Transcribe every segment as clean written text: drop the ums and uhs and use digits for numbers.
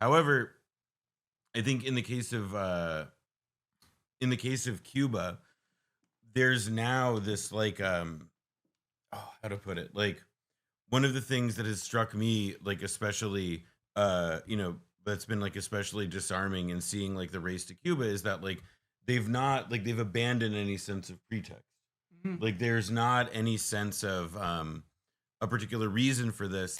However, I think in the case of Cuba, there's now this like how to put it, like one of the things that has struck me like especially that's been like especially disarming in seeing like the race to Cuba is that like they've abandoned any sense of pretext. Mhm. Like there's not any sense of a particular reason for this.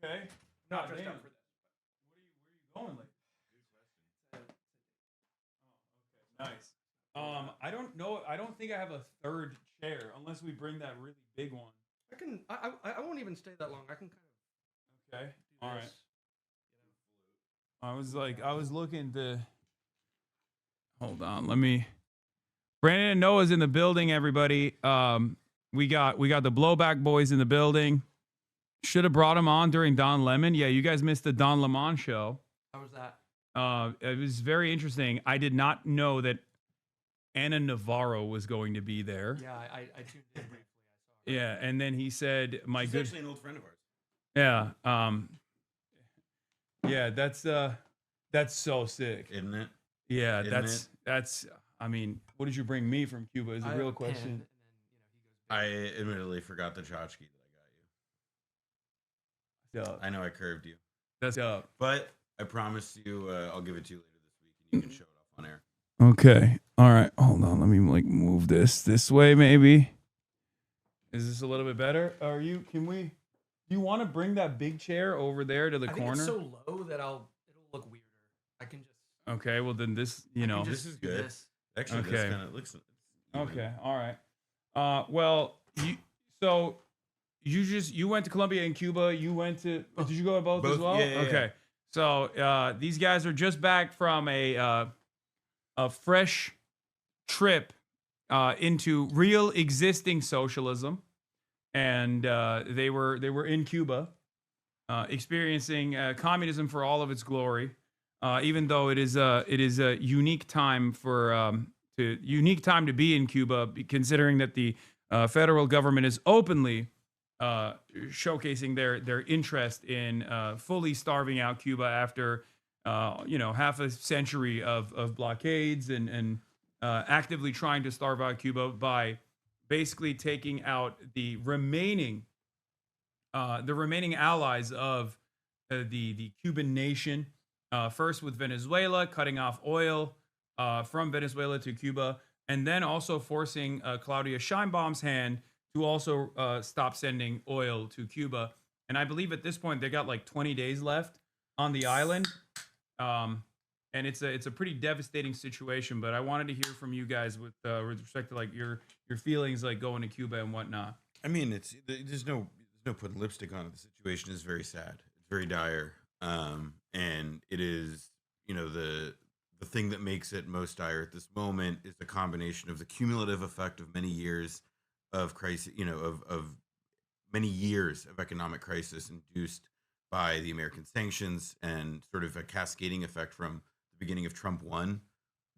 Okay. Not God dressed damn. up for this. Where are you going like? Nice. I don't know. I don't think I have a third chair unless we bring that really big one. I can. I won't even stay that long. I can kind of. Okay. Do All right. this. I was looking to. Hold on. Let me. Brandon and Noah's in the building. Everybody. We got the Blowback Boys in the building. Should have brought him on during Don Lemon. Yeah, you guys missed the Don Lemon show. How was that? It was very interesting. I did not know that Anna Navarro was going to be there. Yeah, I tuned in briefly. I saw. Yeah, and then he said, "My She's good." actually an old friend of ours. Yeah. Yeah. That's so sick, Isn't it? Yeah. Isn't That's. I mean, what did you bring me from Cuba? Is a I real have a pen, question. and then, I he goes, admittedly forgot the tchotchke that I got you. Dope. I know I curved you, That's up. but I promise you I'll give it to you later this week, and you can show it off on air. Okay. All right. Hold on. Let me like move this way. Maybe. Is this a little bit better? Are you? Can we? Do you want to bring that big chair over there to the I think corner? it's so low that it'll look weirder. I can just. Okay. Well, then this. You I know. can This just is do good. this. Actually, Okay. this kind of looks even. Okay. All right. Well, you went to Colombia and Cuba. You went to. Did you go to both as Both, well? yeah. Okay. So these guys are just back from a fresh trip into real existing socialism, and they were in Cuba, experiencing communism for all of its glory. Even though it is a unique time unique time to be in Cuba, considering that the federal government is openly showcasing their interest in fully starving out Cuba after half a century of blockades and actively trying to starve out Cuba by basically taking out the remaining allies of the Cuban nation. First with Venezuela, cutting off oil from Venezuela to Cuba, and then also forcing Claudia Sheinbaum's hand to also stop sending oil to Cuba. And I believe at this point they got like 20 days left on the island. And it's a pretty devastating situation. But I wanted to hear from you guys with respect to like your feelings like going to Cuba and whatnot. I mean, there's no putting lipstick on it. The situation is very sad. It's very dire, and it is the thing that makes it most dire at this moment is the combination of the cumulative effect of many years of crisis, of many years of economic crisis induced by the American sanctions and sort of a cascading effect from the beginning of Trump 1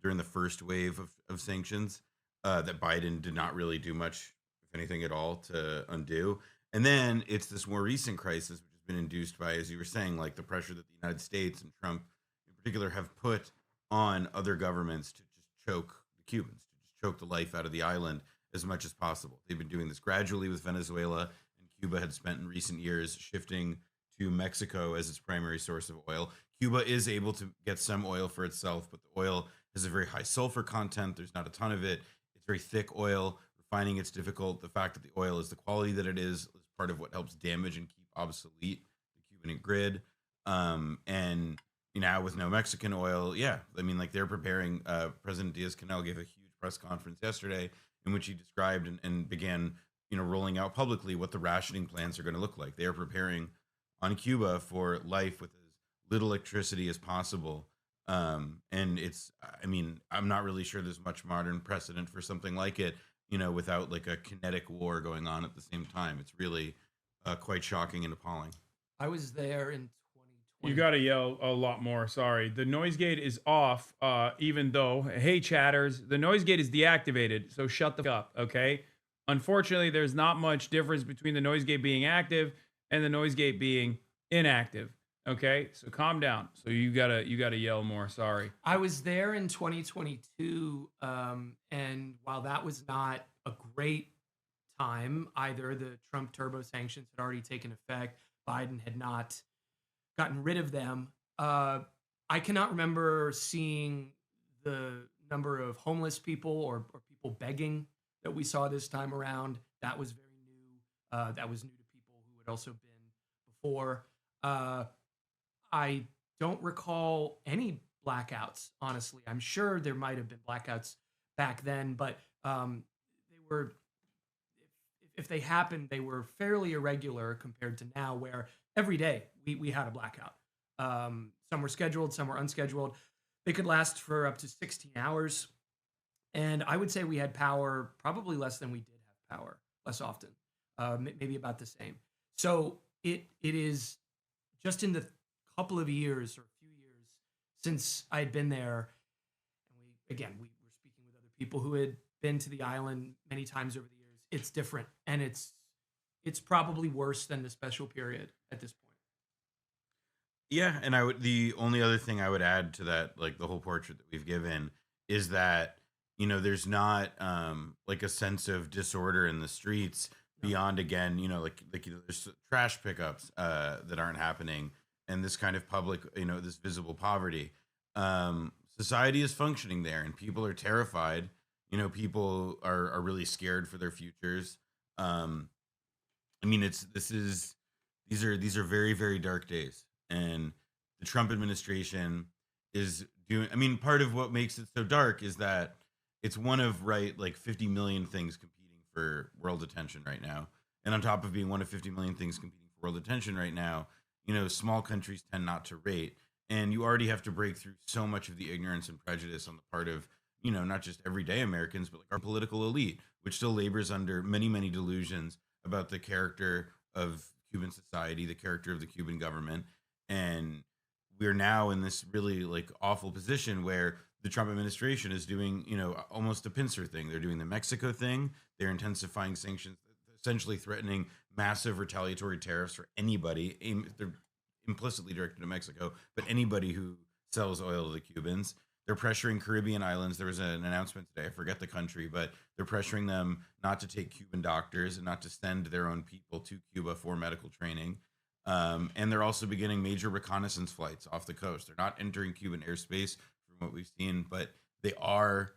during the first wave of sanctions that Biden did not really do much, if anything at all, to undo. And then it's this more recent crisis, which has been induced by, as you were saying, like the pressure that the United States and Trump in particular have put on other governments to just choke the Cubans, to just choke the life out of the island as much as possible. They've been doing this gradually with Venezuela, and Cuba had spent in recent years shifting to Mexico as its primary source of oil. Cuba is able to get some oil for itself, but the oil has a very high sulfur content. There's not a ton of it. It's very thick oil. Refining it's difficult. The fact that the oil is the quality that it is part of what helps damage and keep obsolete the Cuban grid. And now with no Mexican oil, yeah, I mean, like they're preparing. President Diaz-Canel gave a huge press conference yesterday in which he described and began, rolling out publicly what the rationing plans are going to look like. They are preparing on Cuba for life with as little electricity as possible. And it's, I mean, I'm not really sure there's much modern precedent for something like it, without like a kinetic war going on at the same time. It's really quite shocking and appalling. I was there in You got to yell a lot more. Sorry. The noise gate is off, even though, hey, chatters, the noise gate is deactivated. So shut the fuck up. Okay. Unfortunately, there's not much difference between the noise gate being active and the noise gate being inactive. Okay. So calm down. So you gotta yell more. Sorry. I was there in 2022, and while that was not a great time either, the Trump turbo sanctions had already taken effect. Biden had not gotten rid of them. I cannot remember seeing the number of homeless people or people begging that we saw this time around. That was very new. That was new to people who had also been before. I don't recall any blackouts, honestly. I'm sure there might have been blackouts back then, but they were, if they happened, they were fairly irregular compared to now, where every day we had a blackout. Some were scheduled, some were unscheduled. They could last for up to 16 hours. And I would say we had power probably less than we did have power, less often, maybe about the same. So it is just in the couple of years or few years since I had been there. And we were speaking with other people who had been to the island many times over the years. It's different, and it's probably worse than the special period at this point. Yeah, and the only other thing I would add to that, like the whole portrait that we've given, is that there's not like a sense of disorder in the streets beyond, again, like there's trash pickups that aren't happening, and this kind of public, this visible poverty. Society is functioning there, and people are terrified. People are really scared for their futures. I mean, these are very, very dark days, and the Trump administration is doing. I mean, part of what makes it so dark is that it's one of like 50 million things competing for world attention right now, and on top of being one of 50 million things competing for world attention right now, small countries tend not to rate, and you already have to break through so much of the ignorance and prejudice on the part of not just everyday Americans, but like our political elite, which still labors under many, many delusions about the character of Cuban society, the character of the Cuban government. And we're now in this really like awful position where the Trump administration is doing, almost a pincer thing. They're doing the Mexico thing. They're intensifying sanctions, essentially threatening massive retaliatory tariffs for anybody. They're implicitly directed to Mexico, but anybody who sells oil to the Cubans. They're pressuring Caribbean islands. There was an announcement today, I forget the country, but they're pressuring them not to take Cuban doctors and not to send their own people to Cuba for medical training. And they're also beginning major reconnaissance flights off the coast. They're not entering Cuban airspace from what we've seen, but they are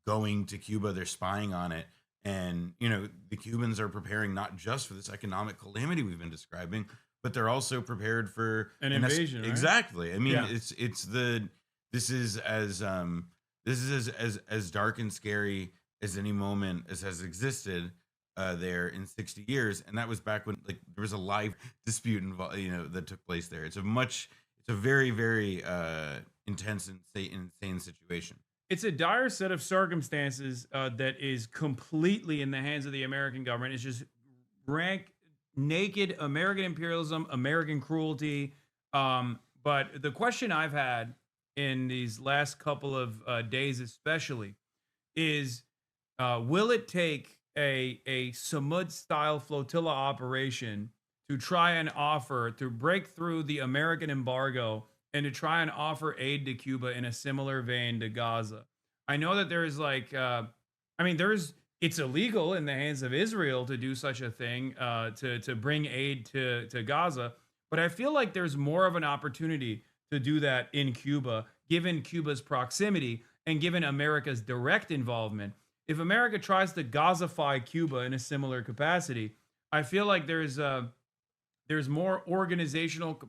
going to Cuba. They're spying on it. And, the Cubans are preparing not just for this economic calamity we've been describing, but they're also prepared for an invasion. Right? Exactly. I mean, Yeah. This is as dark and scary as any moment as has existed there in 60 years, and that was back when like there was a live dispute involved, that took place there. It's a very, very intense and insane situation. It's a dire set of circumstances that is completely in the hands of the American government. It's just rank naked American imperialism, American cruelty. But the question I've had in these last couple of days especially is will it take a Samud style flotilla operation to try and to break through the American embargo and to try and offer aid to Cuba in a similar vein to Gaza? I know that there's it's illegal in the hands of Israel to do such a thing, to bring aid to Gaza, but I feel like there's more of an opportunity to do that in Cuba, given Cuba's proximity and given America's direct involvement. If America tries to Gazify Cuba in a similar capacity, I feel like there's more organizational,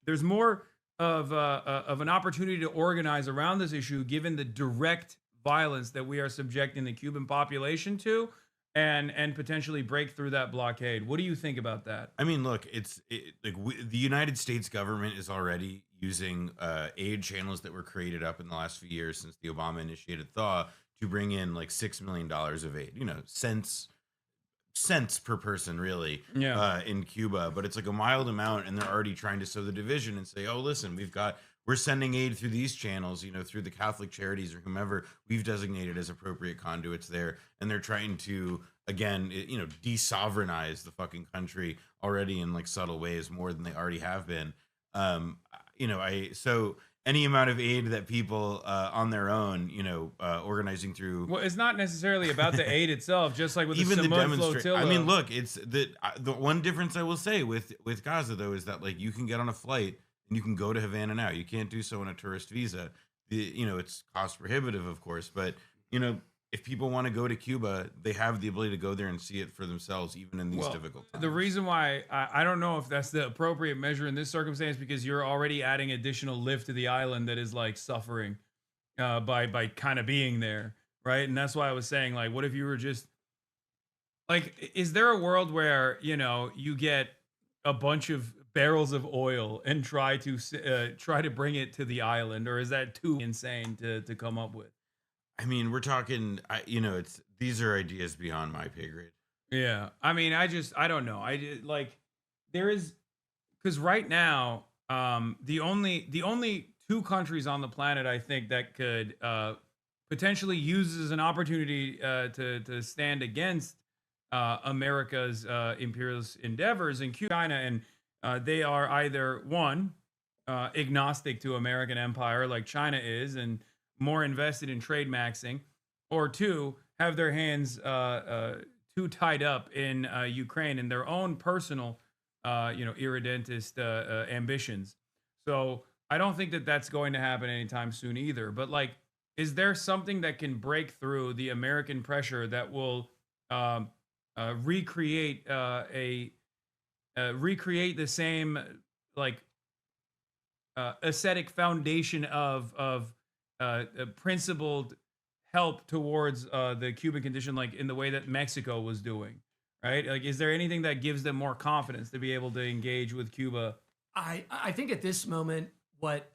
there's more of an opportunity to organize around this issue, given the direct violence that we are subjecting the Cuban population to, and potentially break through that blockade. What do you think about that? I mean, look, the United States government is already using aid channels that were created up in the last few years since the Obama initiated thaw to bring in like $6 million of aid, since cents per person, really, Yeah. in Cuba, but it's like a mild amount, and they're already trying to sow the division and say, "Oh, listen, we're sending aid through these channels, through the Catholic charities or whomever we've designated as appropriate conduits there," and they're trying to again, de-sovereignize the fucking country already in like subtle ways more than they already have been. I so any amount of aid that people on their own, organizing through Well, it's not necessarily about the aid itself, just like with even the the Samud demonstration. flotilla. I mean, look, it's the one difference I will say with Gaza though is that like you can get on a flight and you can go to Havana now. You can't do so on a tourist visa. It's cost prohibitive, of course, but if people want to go to Cuba, they have the ability to go there and see it for themselves, even in these difficult times. The reason why I don't know if that's the appropriate measure in this circumstance, because you're already adding additional lift to the island that is like suffering by kind of being there, right? And that's why I was saying, like, what if you were just like, is there a world where you get a bunch of barrels of oil and try to bring it to the island, or is that too insane to come up with? I mean, we're talking, these are ideas beyond my pay grade. Yeah. I mean, I don't know. There is, because right now, the only two countries on the planet I think that could potentially use as an opportunity to stand against America's imperialist endeavors in Cuba, China, and they are either one, agnostic to American empire like China is, and more invested in trade maxing, or two, have their hands too tied up in Ukraine and their own personal, irredentist ambitions. So I don't think that that's going to happen anytime soon either. But like, is there something that can break through the American pressure that will recreate recreate the same like ascetic foundation of principled help towards the Cuban condition, like in the way that Mexico was doing, right? Like, is there anything that gives them more confidence to be able to engage with Cuba? I think at this moment, what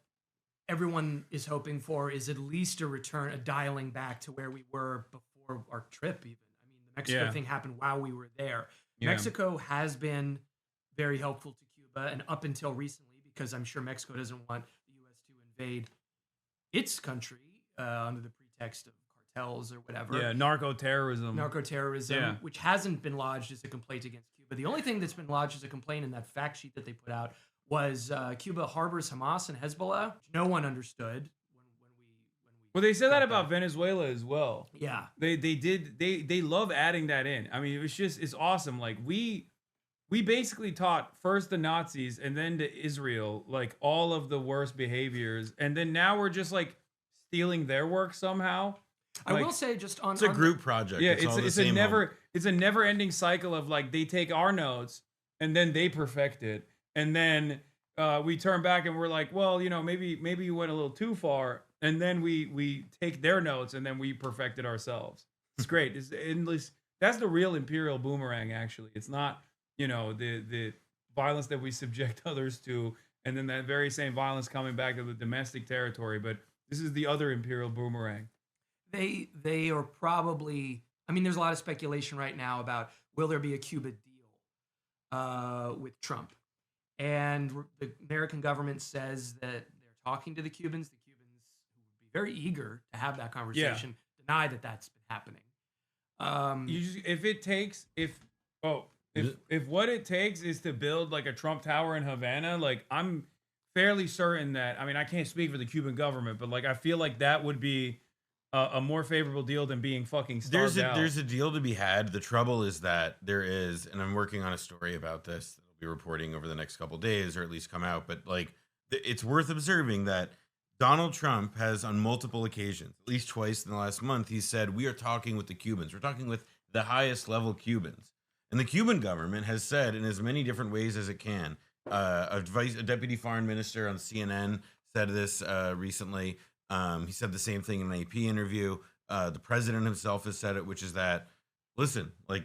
everyone is hoping for is at least a return, a dialing back to where we were before our trip, even. I mean, the Mexico thing happened while we were there. Yeah. Mexico has been very helpful to Cuba, and up until recently, because I'm sure Mexico doesn't want the U.S. to invade its country under the pretext of cartels or whatever. Yeah, narco-terrorism, which hasn't been lodged as a complaint against Cuba. The only thing that's been lodged as a complaint in that fact sheet that they put out was Cuba harbors Hamas and Hezbollah, which no one understood when we. Well, they said that about Venezuela as well. Yeah, they love adding that in. I mean, it's awesome. Like we basically taught first the Nazis and then to Israel like all of the worst behaviors, and then now we're just like stealing their work somehow. I will say, just on it's a group project. Yeah, it's a never ending cycle of like they take our notes and then they perfect it, and then we turn back and we're like, well, maybe you went a little too far, and then we take their notes and then we perfect it ourselves. It's great. It's endless. That's the real imperial boomerang. Actually, it's not the violence that we subject others to, and then that very same violence coming back to the domestic territory. But this is the other imperial boomerang. They are probably. I mean, there's a lot of speculation right now about will there be a Cuba deal with Trump, and the American government says that they're talking to the Cubans. The Cubans, who would be very eager to have that conversation, deny that that's been happening. If what it takes is to build like a Trump Tower in Havana, like I'm fairly certain that, I mean, I can't speak for the Cuban government, but like I feel like that would be a more favorable deal than being fucking starved out. There's a deal to be had. The trouble is that there is, and I'm working on a story about this that I'll be reporting over the next couple of days, or at least come out. But like, it's worth observing that Donald Trump has on multiple occasions, at least twice in the last month, he said, we are talking with the Cubans. We're talking with the highest level Cubans. And the Cuban government has said in as many different ways as it can. A deputy foreign minister on CNN said this recently. He said the same thing in an AP interview. The president himself has said it, which is that, listen, like,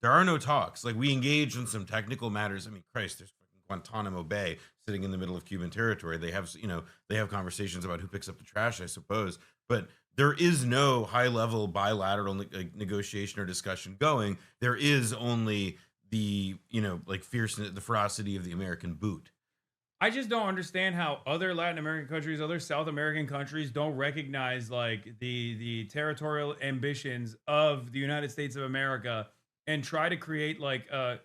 there are no talks. Like, we engage in some technical matters. I mean, Christ, there's fucking Guantanamo Bay sitting in the middle of Cuban territory. They have, they have conversations about who picks up the trash, I suppose. But there is no high level bilateral negotiation or discussion going. There is only the, like fierceness, the ferocity of the American boot. I just don't understand how other Latin American countries, other South American countries don't recognize like the territorial ambitions of the United States of America and try to create like a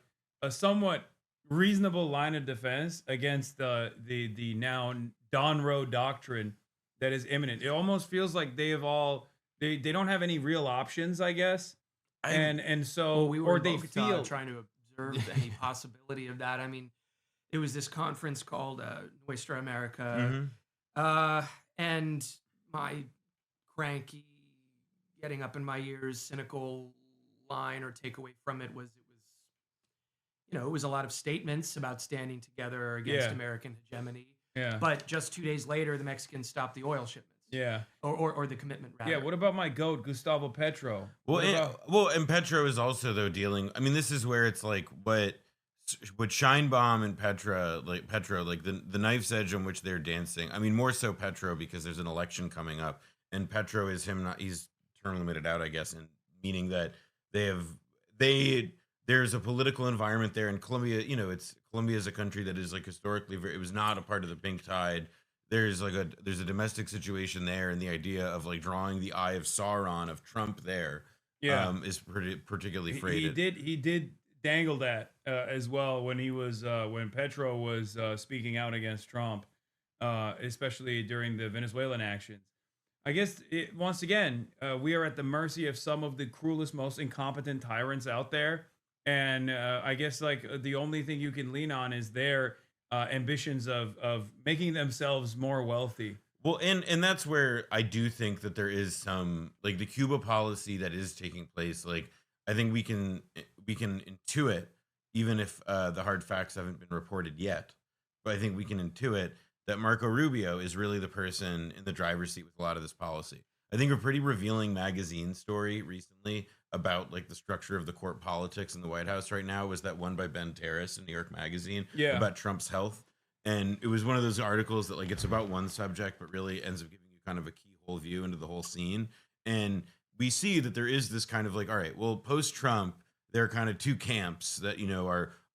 somewhat reasonable line of defense against the now Donroe doctrine that is imminent. It almost feels like they don't have any real options, I guess. And so Well, we were or in they Bogota feel trying to observe any possibility of that. I mean, it was this conference called Nuestra America, and my cranky, getting up in my ears, cynical line or takeaway from it was it was a lot of statements about standing together against Yeah. American hegemony. yeah. But just 2 days later, the Mexicans stopped the oil shipments. Yeah. Or the commitment, rather. Yeah, what about my goat, Gustavo Petro? Well, What and, about- well, and Petro is also though dealing. I mean, this is where it's like what Scheinbaum and Petro, like the knife's edge on which they're dancing. I mean, more so Petro because there's an election coming up, and Petro is him not. He's term limited out, I guess, and meaning that there's a political environment there in Colombia. Colombia is a country that is like historically it was not a part of the pink tide. There's a domestic situation there, and the idea of like drawing the eye of Sauron of Trump there is particularly freighted. He did dangle that as well when he was when Petro was speaking out against Trump, especially during the Venezuelan actions. I guess once again we are at the mercy of some of the cruelest, most incompetent tyrants out there, and I guess like the only thing you can lean on is their ambitions of making themselves more wealthy. Well, and that's where I do think that there is some like the Cuba policy that is taking place. Like I think we can intuit, even if the hard facts haven't been reported yet, but I think we can intuit that Marco Rubio is really the person in the driver's seat with a lot of this policy. I think a pretty revealing magazine story recently about like the structure of the court politics in the White House right now was that one by Ben Terrace in New York Magazine about Trump's health. And it was one of those articles that like it's about one subject, but really ends up giving you kind of a keyhole view into the whole scene. And we see that there is this kind of like, all right, well, post Trump, there are kind of two camps that,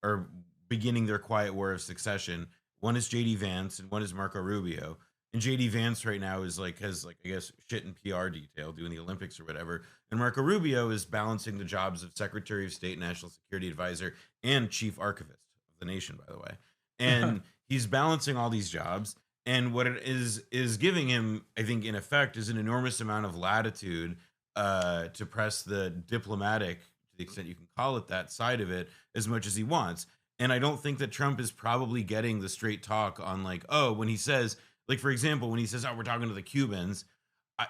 are beginning their quiet war of succession. One is JD Vance and one is Marco Rubio. And JD Vance right now has I guess shit in PR detail doing the Olympics or whatever. And Marco Rubio is balancing the jobs of Secretary of State, National Security Advisor, and Chief Archivist of the nation, by the way. And he's balancing all these jobs. And what it is giving him, I think, in effect, is an enormous amount of latitude to press the diplomatic, to the extent you can call it that, side of it as much as he wants. And I don't think that Trump is probably getting the straight talk on like, oh, when he says, like, for example, when he says, oh, we're talking to the Cubans,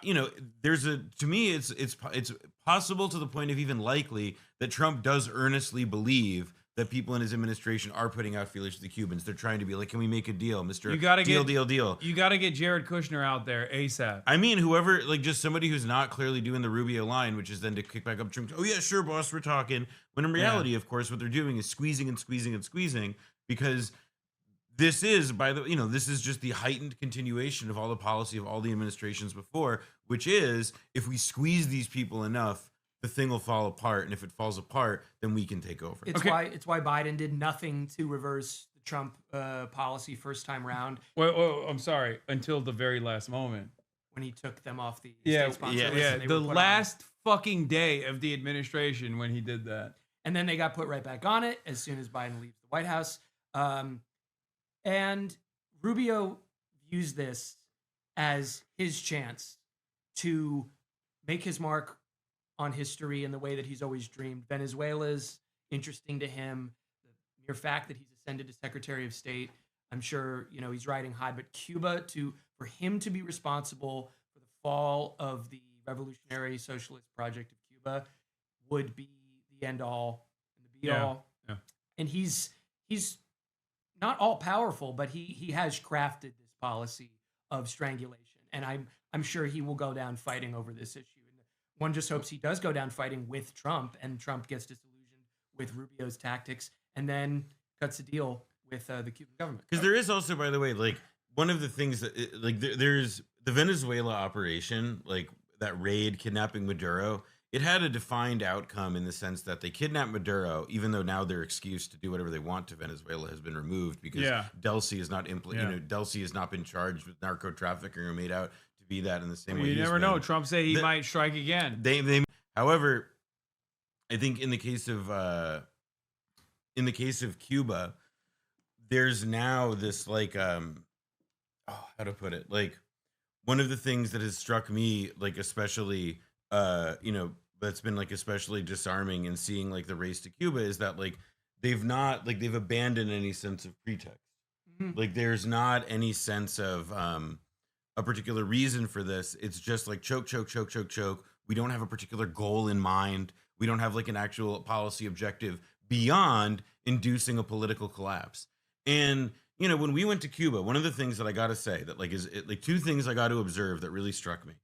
to me, it's possible to the point of even likely that Trump does earnestly believe that people in his administration are putting out feelers to the Cubans. They're trying to be like, can we make a deal, Mr. You gotta deal. You got to get Jared Kushner out there ASAP. I mean, whoever, like just somebody who's not clearly doing the Rubio line, which is then to kick back up Trump. Oh yeah, sure, boss, we're talking. When in reality, of course, what they're doing is squeezing and squeezing and squeezing because this is this is just the heightened continuation of all the policy of all the administrations before, which is if we squeeze these people enough, the thing will fall apart, and if it falls apart, then we can take over. It's why Biden did nothing to reverse the Trump policy first time round. Well, I'm sorry, until the very last moment when he took them off the state sponsor list. Yeah, the last fucking day of the administration when he did that, and then they got put right back on it as soon as Biden leaves the White House. And Rubio views this as his chance to make his mark on history in the way that he's always dreamed. Venezuela's interesting to him. The mere fact that he's ascended to Secretary of State, I'm sure he's riding high. But Cuba, for him to be responsible for the fall of the revolutionary socialist project of Cuba, would be the end all and the be all. Yeah. And he's not all powerful, but he has crafted this policy of strangulation, and I'm sure he will go down fighting over this issue. And one just hopes he does go down fighting with Trump, and Trump gets disillusioned with Rubio's tactics, and then cuts a deal with the Cuban government. Because there is also, by the way, like one of the things that there's the Venezuela operation, like that raid kidnapping Maduro, it had a defined outcome in the sense that they kidnapped Maduro, even though now their excuse to do whatever they want to Venezuela has been removed because Yeah. Delcy is not Yeah. Delcy has not been charged with narco trafficking or made out to be that in the same way. You he's never know. been. Trump say he The- might strike again. However, I think in the case of Cuba, there's now this like how to put it, like one of the things that has struck me like especially that's been like especially disarming in seeing like the race to Cuba is that like they've abandoned any sense of pretext. Mhm. Like there's not any sense of a particular reason for this. It's just like choke, choke, choke, choke, choke. We don't have a particular goal in mind. We don't have like an actual policy objective beyond inducing a political collapse. And when we went to Cuba, one of the things that I got to say that like two things I got to observe that really struck me.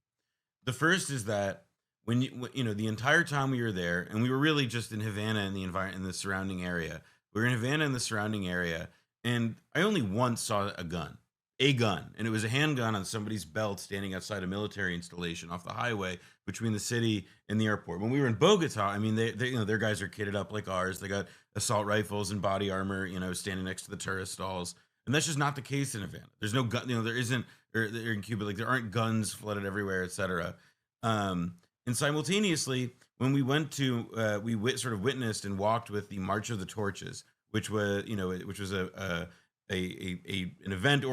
The first is that the entire time we were there, and we were really just in Havana and in the surrounding area. We were in Havana and the surrounding area, and I only once saw a gun, and it was a handgun on somebody's belt standing outside a military installation off the highway between the city and the airport. When we were in Bogota, I mean, they their guys are kitted up like ours. They got assault rifles and body armor, standing next to the tourist stalls. And that's just not the case in Havana. There's no gun, there isn't, or in Cuba, like there aren't guns flooded everywhere, etc. And simultaneously, when we went to, sort of witnessed and walked with the March of the Torches, which was, an event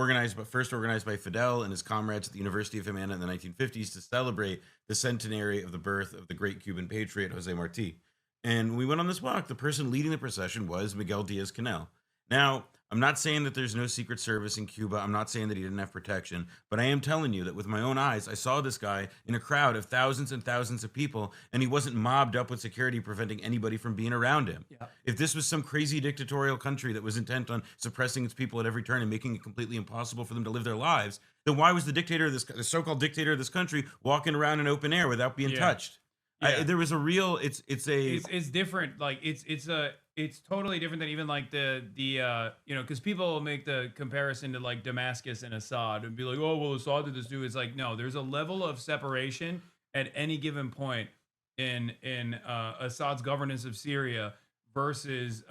first organized by Fidel and his comrades at the University of Havana in the 1950s to celebrate the centenary of the birth of the great Cuban patriot Jose Marti. And when we went on this walk, the person leading the procession was Miguel Diaz-Canel. Now, I'm not saying that there's no Secret Service in Cuba. I'm not saying that he didn't have protection, but I am telling you that with my own eyes, I saw this guy in a crowd of thousands and thousands of people, and he wasn't mobbed up with security preventing anybody from being around him. Yeah. If this was some crazy dictatorial country that was intent on suppressing its people at every turn and making it completely impossible for them to live their lives, then why was the so-called dictator of this country walking around in open air without being touched? Yeah. There was a real. It's different. Like it's totally different than even like the because people will make the comparison to like Damascus and Assad and be like, oh well, Assad did this too. It's like no, there's a level of separation at any given point in Assad's governance of Syria versus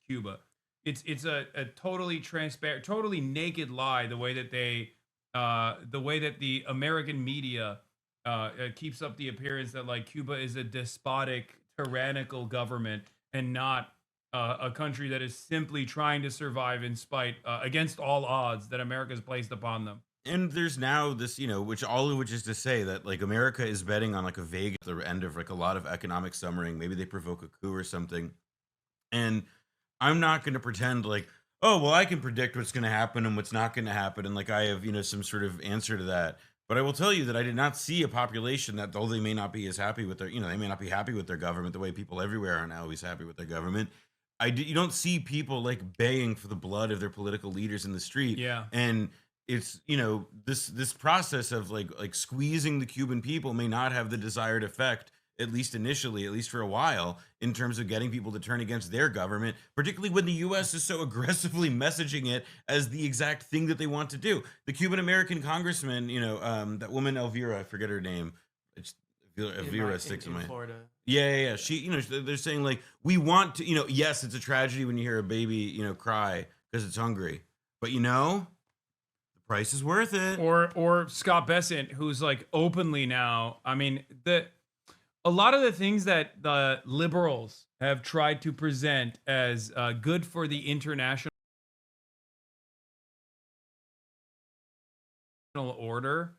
Cuba. It's a totally transparent, totally naked lie. The way that the American media keeps up the appearance that like Cuba is a despotic, tyrannical government and not a country that is simply trying to survive in spite against all odds that America has placed upon them. And there's now this, which is to say that like America is betting on like a vague at the end of like a lot of economic summering. Maybe they provoke a coup or something. And I'm not going to pretend like, oh, well, I can predict what's going to happen and what's not going to happen. And like I have, some sort of answer to that. But I will tell you that I did not see a population that, though they may not be as happy with their, they may not be happy with their government the way people everywhere are now always happy with their government. You don't see people like baying for the blood of their political leaders in the street. Yeah. And it's, this process of like squeezing the Cuban people may not have the desired effect, at least initially, at least for a while, in terms of getting people to turn against their government, particularly when the U.S. is so aggressively messaging it as the exact thing that they want to do. The Cuban-American congressman, that woman Elvira, I forget her name. Elvira sticks in my head. Florida. Yeah. She, they're saying like, we want to, yes, it's a tragedy when you hear a baby, cry because it's hungry, but the price is worth it. Or Scott Bessent, who's like openly now, I mean, a lot of the things that the liberals have tried to present as good for the international order,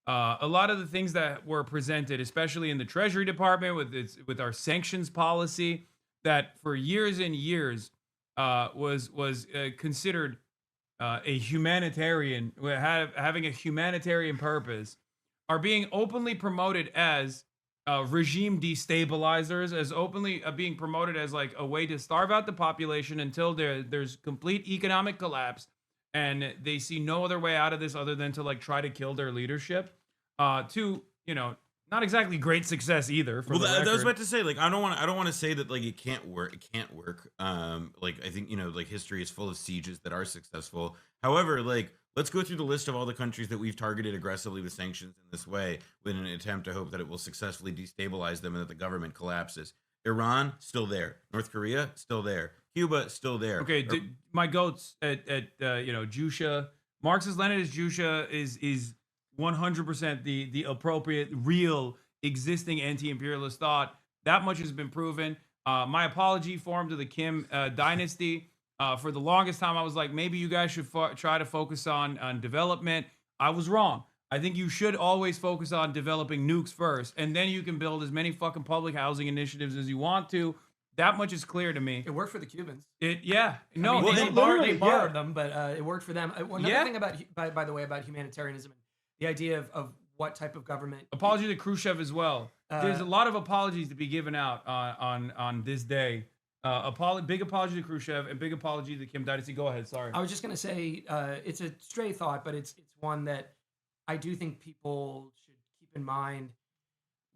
a lot of the things that were presented, especially in the Treasury Department with our sanctions policy, that for years and years was considered a humanitarian, having a humanitarian purpose, are being openly promoted as regime destabilizers, as openly being promoted as like a way to starve out the population until there's complete economic collapse and they see no other way out of this other than to like try to kill their leadership to not exactly great success either. For I was about to say, like, I don't want to say that like it can't work. Like I think like history is full of sieges that are successful. However, like let's go through the list of all the countries that we've targeted aggressively with sanctions in this way, with an attempt to hope that it will successfully destabilize them and that the government collapses. Iran, still there. North Korea, still there. Cuba, still there. Okay, my goats at Jusha, Marxist-Leninist Jusha is 100% the appropriate, real, existing anti-imperialist thought. That much has been proven. My apology for him to the Kim dynasty. For the longest time, I was like, maybe you guys should try to focus on development. I was wrong. I think you should always focus on developing nukes first, and then you can build as many fucking public housing initiatives as you want to. That much is clear to me. It worked for the Cubans. No, I mean, they literally, borrowed them, but it worked for them. Another thing about, by the way, about humanitarianism, the idea of what type of government. Apology to Khrushchev as well. There's a lot of apologies to be given out on this day. Big apology to Khrushchev and big apology to the Kim dynasty. Go ahead. Sorry. I was just going to say it's a stray thought, but it's one that I do think people should keep in mind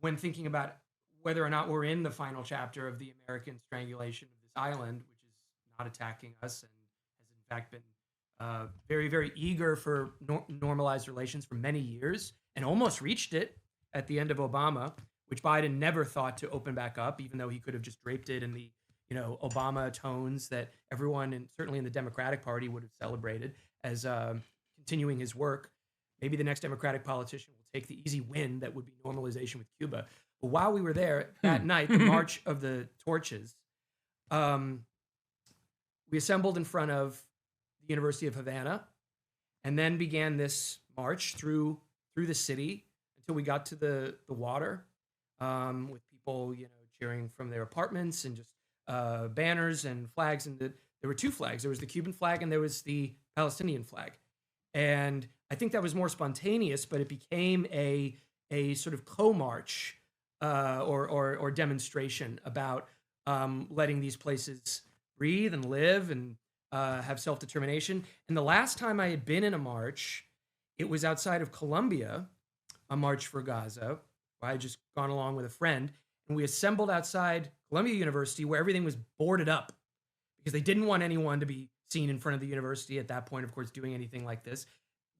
when thinking about whether or not we're in the final chapter of the American strangulation of this island, which is not attacking us and has in fact been very, very eager for normalized relations for many years and almost reached it at the end of Obama, which Biden never thought to open back up, even though he could have just draped it in the Obama tones that everyone, and certainly in the Democratic Party, would have celebrated as continuing his work. Maybe the next Democratic politician will take the easy win that would be normalization with Cuba. But while we were there that night, the March of the Torches, we assembled in front of the University of Havana and then began this march through the city until we got to the water, with people, cheering from their apartments and just banners and flags. And there were two flags. There was the Cuban flag and there was the Palestinian flag. And I think that was more spontaneous, but it became a sort of co-march or demonstration about letting these places breathe and live and have self-determination. And the last time I had been in a march, it was outside of Columbia, a march for Gaza. I had just gone along with a friend, and we assembled outside Columbia University where everything was boarded up because they didn't want anyone to be seen in front of the university at that point, of course, doing anything like this.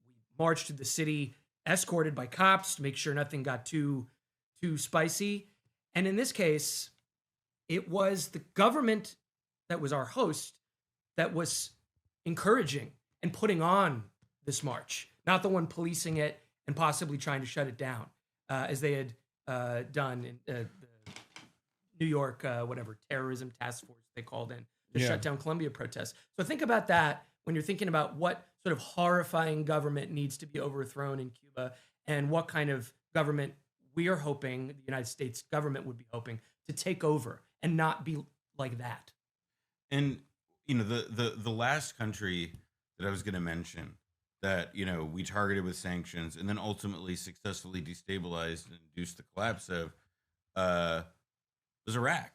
We marched to the city, escorted by cops to make sure nothing got too spicy. And in this case, it was the government that was our host that was encouraging and putting on this march, not the one policing it and possibly trying to shut it down, as they had done in the New York, terrorism task force they called in to shut down Columbia protests. So think about that when you're thinking about what sort of horrifying government needs to be overthrown in Cuba and what kind of government we are hoping, the United States government would be hoping to take over and not be like that. And the last country that I was going to mention that we targeted with sanctions and then ultimately successfully destabilized and induced the collapse of was Iraq.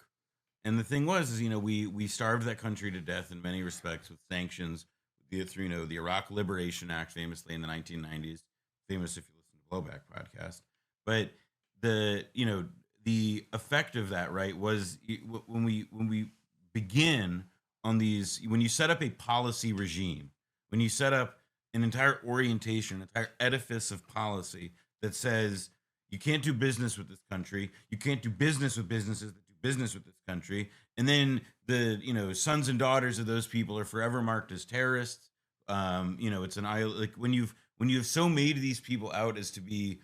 And the thing was we starved that country to death in many respects with sanctions through the Iraq Liberation Act, famously in the 1990s, famous if you listen to Blowback podcast. But the effect of that, right, was when we begin on these, when you set up a policy regime, when you set up an entire orientation, an entire edifice of policy that says you can't do business with this country, you can't do business with businesses that do business with this country, and then the sons and daughters of those people are forever marked as terrorists. It's like when you've so made these people out as to be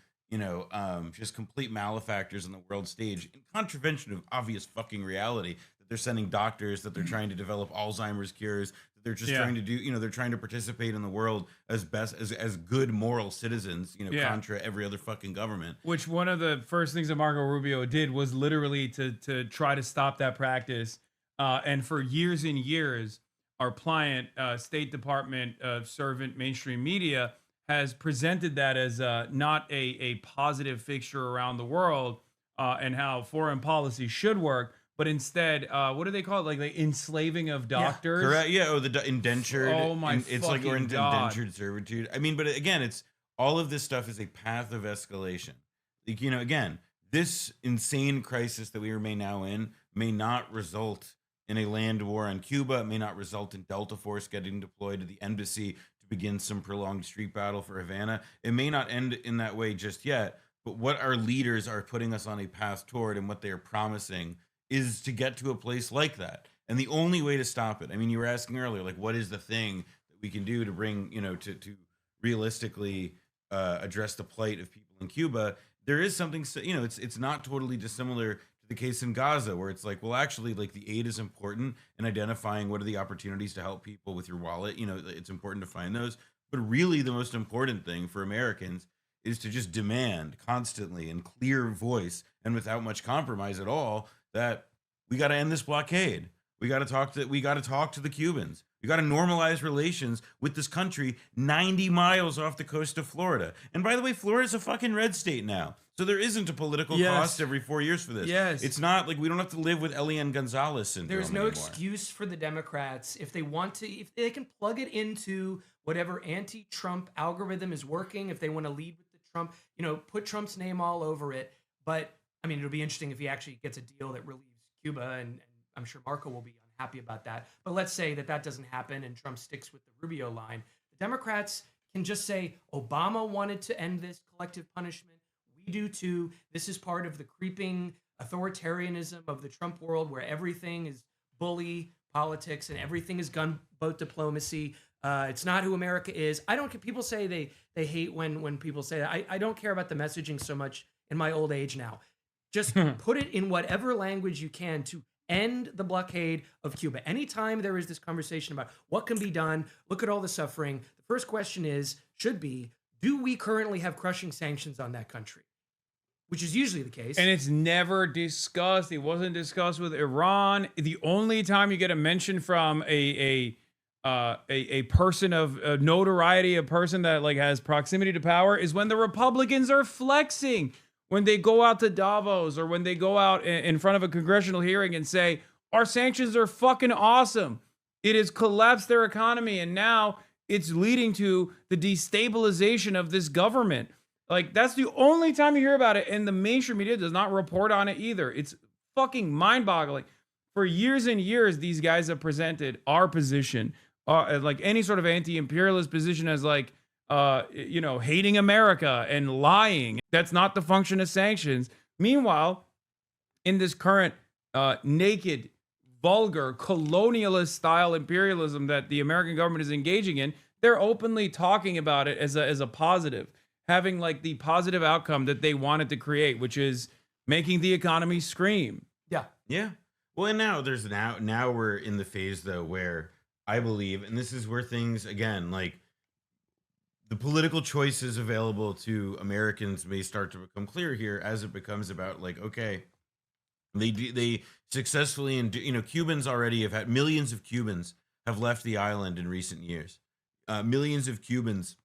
just complete malefactors on the world stage in contravention of obvious fucking reality, that they're sending doctors, that they're trying to develop Alzheimer's cures, that they're just trying to do, they're trying to participate in the world as best as good moral citizens, contra every other fucking government. Which one of the first things that Marco Rubio did was literally to try to stop that practice. And for years and years, our pliant State Department servant mainstream media has presented that as not a positive fixture around the world and how foreign policy should work, but instead, what do they call it? Like the enslaving of doctors? Yeah, correct. Yeah, the indentured. Oh my it's like we're in God. indentured servitude. I mean, but again, it's all of this stuff is a path of escalation. Like, again, this insane crisis that we remain now in may not result in a land war on Cuba. It may not result in Delta Force getting deployed to the embassy to begin some prolonged street battle for Havana. It may not end in that way just yet, but what our leaders are putting us on a path toward and what they are promising is to get to a place like that. And the only way to stop it, I mean, you were asking earlier, like, what is the thing that we can do to bring, to realistically address the plight of people in Cuba? There is something, it's not totally dissimilar to the case in Gaza, where it's like, well, actually, like, the aid is important in identifying what are the opportunities to help people with your wallet. It's important to find those. But really, the most important thing for Americans is to just demand constantly in clear voice and without much compromise at all that we got to end this blockade. We got to talk to the Cubans. We got to normalize relations with this country 90 miles off the coast of Florida. And by the way, Florida's a fucking red state now. So there isn't a political cost every 4 years for this. Yes. It's not like we don't have to live with Elian Gonzalez syndrome There's no anymore. excuse for the Democrats if they want to, if they can plug it into whatever anti-Trump algorithm is working, if they want to lead with the Trump, put Trump's name all over it. But I mean, it'll be interesting if he actually gets a deal that relieves Cuba, and I'm sure Marco will be unhappy about that. But let's say that doesn't happen and Trump sticks with the Rubio line. The Democrats can just say, Obama wanted to end this collective punishment. We do too. This is part of the creeping authoritarianism of the Trump world, where everything is bully politics and everything is gunboat diplomacy. It's not who America is. I don't. People say they hate when people say that. I don't care about the messaging so much in my old age now. Just put it in whatever language you can to end the blockade of Cuba. Anytime there is this conversation about what can be done, look at all the suffering. The first question should be, do we currently have crushing sanctions on that country? Which is usually the case. And it's never discussed. It wasn't discussed with Iran. The only time you get a mention from a person of notoriety, a person that like has proximity to power, is when the Republicans are flexing. When they go out to Davos or when they go out in front of a congressional hearing and say, our sanctions are fucking awesome. It has collapsed their economy and now it's leading to the destabilization of this government. Like, that's the only time you hear about it, and the mainstream media does not report on it either. It's fucking mind-boggling. For years and years, these guys have presented our position, like any sort of anti-imperialist position, as like, hating America and lying. That's not the function of sanctions. Meanwhile, in this current naked, vulgar, colonialist style imperialism that the American government is engaging in, they're openly talking about it as a positive, having like the positive outcome that they wanted to create, which is making the economy scream. Yeah. Well, and now we're in the phase though where I believe, and this is where things again, like, the political choices available to Americans may start to become clear here as it becomes about like, okay, they successfully, and Cubans already have had, millions of Cubans have left the island in recent years. Millions of Cubans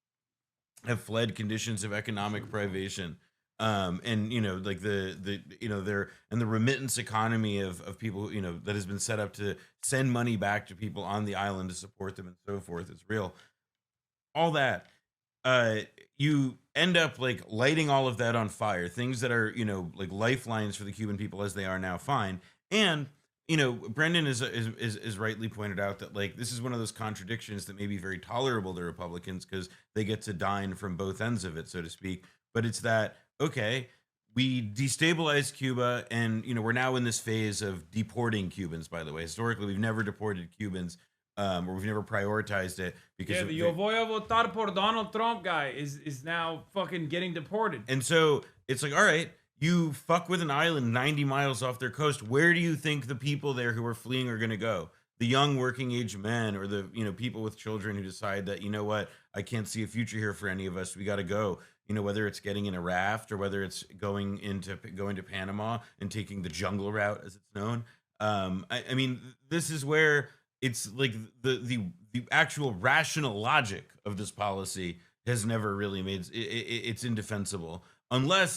have fled conditions of economic privation. And like the remittance economy of people, that has been set up to send money back to people on the island to support them and so forth. It's real. All that. You end up like lighting all of that on fire, things that are, like lifelines for the Cuban people as they are now, fine. And, Brendan is rightly pointed out that like, this is one of those contradictions that may be very tolerable to Republicans because they get to dine from both ends of it, so to speak. But it's that, okay, we destabilize Cuba and, we're now in this phase of deporting Cubans, by the way. Historically, we've never deported Cubans. Or we've never prioritized it because the yo voy a votar por Donald Trump guy is now fucking getting deported. And so it's like, all right, you fuck with an island 90 miles off their coast. Where do you think the people there who are fleeing are going to go? The young working age men or the people with children who decide that, what, I can't see a future here for any of us. We got to go. Whether it's getting in a raft or whether it's going to Panama and taking the jungle route, as it's known. I mean, this is where it's like the actual rational logic of this policy has never really made it's indefensible unless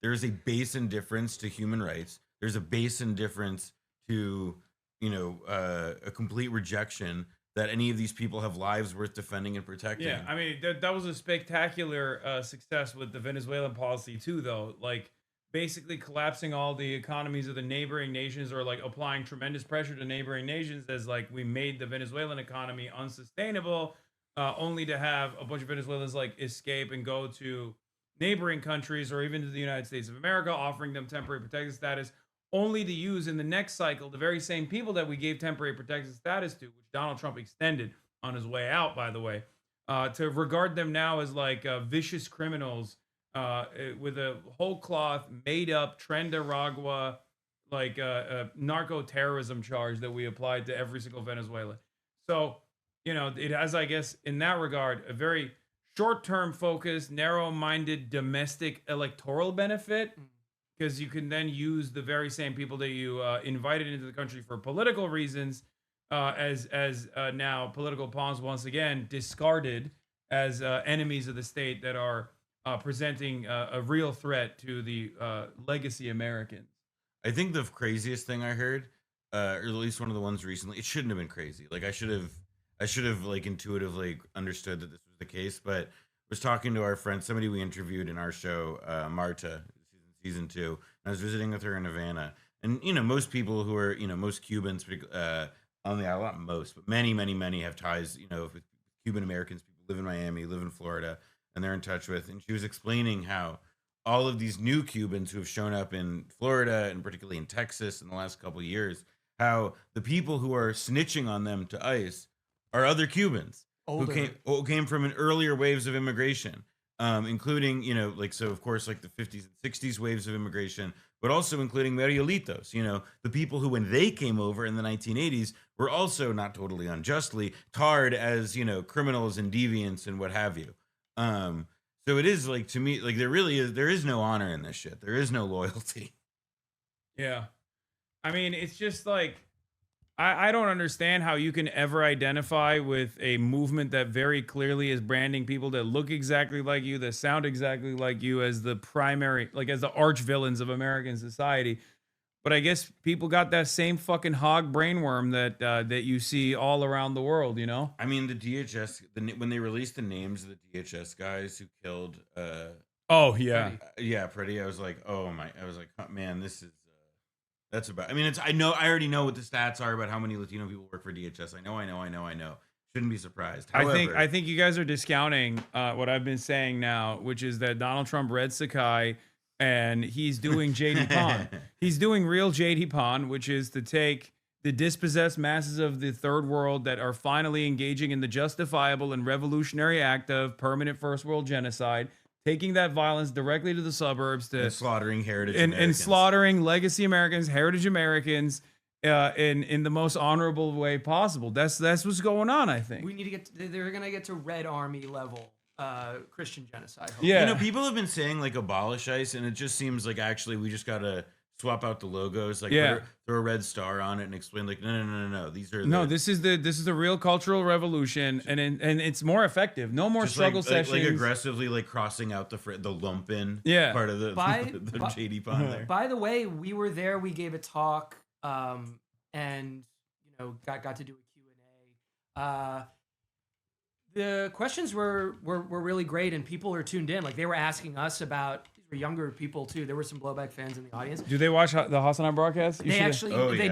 there is a base indifference to human rights. There's a base indifference to a complete rejection that any of these people have lives worth defending and protecting. Yeah, I mean that was a spectacular success with the Venezuelan policy too, though. Like basically collapsing all the economies of the neighboring nations, or like applying tremendous pressure to neighboring nations, as like we made the Venezuelan economy unsustainable, only to have a bunch of Venezuelans like escape and go to neighboring countries or even to the United States of America, offering them temporary protected status, only to use in the next cycle the very same people that we gave temporary protected status to, which Donald Trump extended on his way out, by the way, to regard them now as like vicious criminals with a whole cloth made up Trendaragua like narco terrorism charge that we applied to every single Venezuelan. So, you know, it has, I guess, in that regard, a very short-term focused, narrow-minded domestic electoral benefit, because you can then use the very same people that you invited into the country for political reasons as now political pawns once again discarded as enemies of the state that are presenting a real threat to the legacy Americans. I think the craziest thing I heard, or at least one of the ones recently, it shouldn't have been crazy. Like I should have like intuitively understood that this was the case, but was talking to our friend, somebody we interviewed in our show, Marta, season 2, and I was visiting with her in Havana. And, you know, most people who are, you know, most Cubans, on the island, not most, but many have ties, you know, with Cuban Americans. People live in Miami, live in Florida, and they're in touch with. And she was explaining how all of these new Cubans who have shown up in Florida and particularly in Texas in the last couple of years, how the people who are snitching on them to ICE are other Cubans who came from an earlier waves of immigration, including, you know, like, so of course, like the 50s and 60s waves of immigration, but also including Marielitos, you know, the people who, when they came over in the 1980s, were also not totally unjustly tarred as, you know, criminals and deviants and what have you. So it is like, to me, like there is no honor in this shit. There is no loyalty. Yeah. I mean, it's just like, I don't understand how you can ever identify with a movement that very clearly is branding people that look exactly like you, that sound exactly like you as the primary, like as the arch villains of American society. But I guess people got that same fucking hog brainworm that you see all around the world, you know? I mean, the DHS, when they released the names of the DHS guys who killed, oh yeah, Pretty, I was like, oh man, this is. That's about. I mean, I already know what the stats are about how many Latino people work for DHS. I know. Shouldn't be surprised. However, I think you guys are discounting what I've been saying now, which is that Donald Trump read Sakai, and he's doing JD Pon. He's doing real JD Pon, which is to take the dispossessed masses of the third world that are finally engaging in the justifiable and revolutionary act of permanent first world genocide, taking that violence directly to the suburbs to and slaughtering heritage and slaughtering legacy Americans, heritage Americans, in the most honorable way possible. That's what's going on. I think we need to get. They're gonna get to Red Army level Christian genocide. Hopefully. Yeah, you know, people have been saying like abolish ICE, and it just seems like actually we just gotta swap out the logos, like throw a red star on it, and explain like no. This is the real cultural revolution, and it's more effective. No more struggle sessions. Like aggressively like crossing out the lumpen part of the JD Pon there. By the way, we were there. We gave a talk, and you know got to do a Q&A. The questions were really great, and people are tuned in. Like they were asking us about. For younger people too, there were some blowback fans in the audience. Do they watch the Hasan broadcast? They actually, they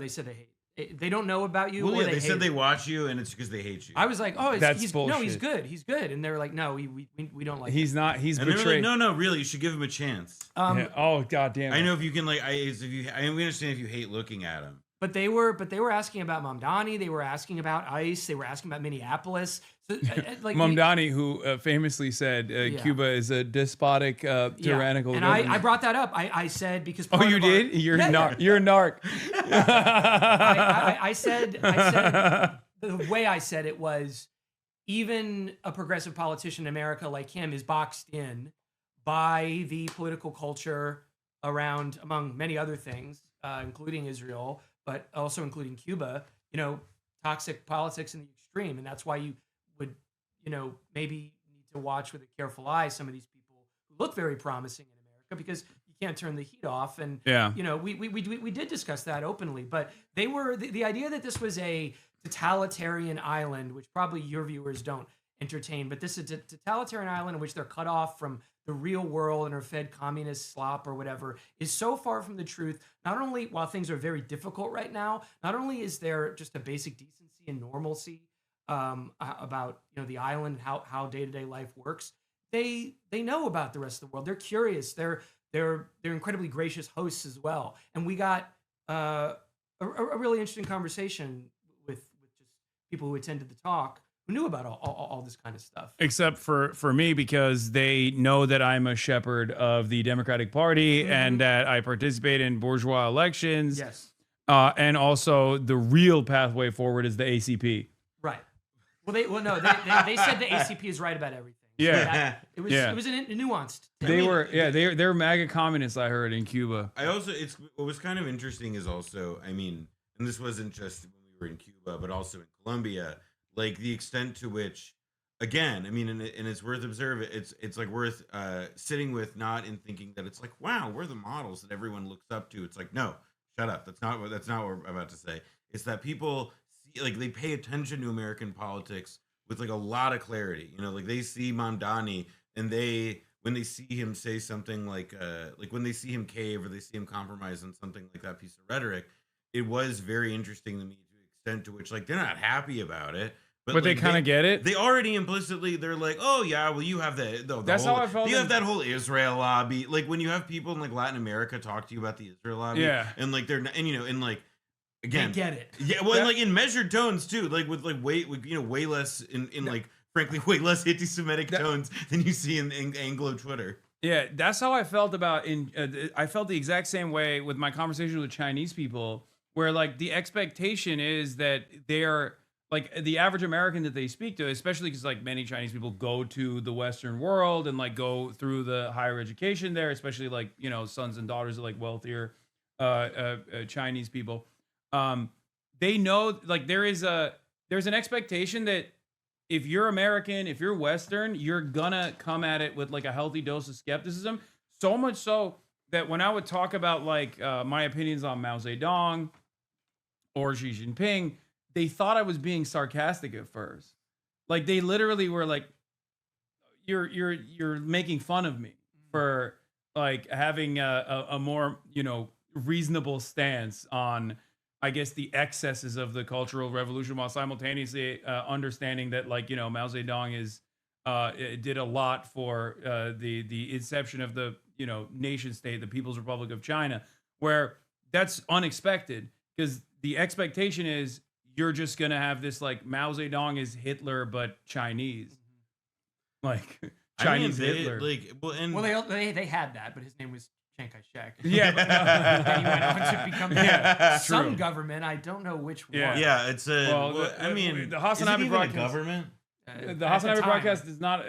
said they hate. They don't know about you. Well, or they said they you. watch you, and it's because they hate you. I was like, oh, he's good, he's good, and they were like, no, we don't like. He's him. not. He's and betrayed. Like, no, really, you should give him a chance. Oh god damn it. I know if you can like, we understand if you hate looking at him. But they were asking about Mamdani. They were asking about ICE. They were asking about Minneapolis. So, like Mamdani, who famously said Cuba is a despotic, tyrannical. And I brought that up. I said because. You did? You're a narc. I said the way I said it was even a progressive politician in America like him is boxed in by the political culture around, among many other things, including Israel. But also including Cuba, you know, toxic politics in the extreme. And that's why you would, you know, maybe need to watch with a careful eye some of these people who look very promising in America because you can't turn the heat off. And, you know, we did discuss that openly. But they were, the idea that this was a totalitarian island, which probably your viewers don't entertain, but this is a totalitarian island in which they're cut off from the real world and are fed communist slop or whatever is so far from the truth. Not only while things are very difficult right now, not only is there just a basic decency and normalcy about the island and how day-to-day life works, they know about the rest of the world. They're curious. They're incredibly gracious hosts as well. And we got a really interesting conversation with just people who attended the talk who knew about all this kind of stuff. Except for me, because they know that I'm a shepherd of the Democratic Party and that I participate in bourgeois elections. Yes. And also the real pathway forward is the ACP. Right. Well, they said the ACP is right about everything. So Yeah. it was nuanced. They're MAGA communists, I heard, in Cuba. I also, what was kind of interesting is also, I mean, and this wasn't just when we were in Cuba, but also in Colombia, like the extent to which, again, I mean, and it's worth observing. It's like worth sitting with, not in thinking that it's like, wow, we're the models that everyone looks up to. It's like, no, shut up. That's not what I'm about to say. It's that people see, like, they pay attention to American politics with like a lot of clarity. Like they see Mamdani and when they see him say something like when they see him cave or they see him compromise on something like that piece of rhetoric, it was very interesting to me to the extent to which, like, they're not happy about it. But Like, they kind of get it. They already implicitly, they're like, oh yeah, well you have That's how I felt. You have that whole Israel lobby. Like when you have people in like Latin America talk to you about the Israel lobby, and like and like again, they get it. Yeah, well, and like in measured tones too, like with like way less in like frankly way less anti-Semitic tones than you see in Anglo Twitter. Yeah, that's how I felt about I felt the exact same way with my conversation with Chinese people, where like the expectation is that they're like the average American that they speak to, especially because like many Chinese people go to the Western world and like go through the higher education there, especially like sons and daughters of like wealthier Chinese people. They know like there's an expectation that if you're American, if you're Western, you're gonna come at it with like a healthy dose of skepticism. So much so that when I would talk about like my opinions on Mao Zedong or Xi Jinping, they thought I was being sarcastic at first. Like they literally were like, "You're making fun of me for like having a more reasonable stance on." I guess the excesses of the Cultural Revolution, while simultaneously understanding that, like, Mao Zedong did a lot for the inception of the nation state, the People's Republic of China, where that's unexpected because the expectation is you're just gonna have this like Mao Zedong is Hitler but Chinese, like Chinese Hitler. They had that, but his name was Chiang Kai-shek. Yeah, but and he went on to become some government. I don't know which one. Yeah, it's a. I mean, the HasanAbi broadcast. Government. The HasanAbi broadcast does not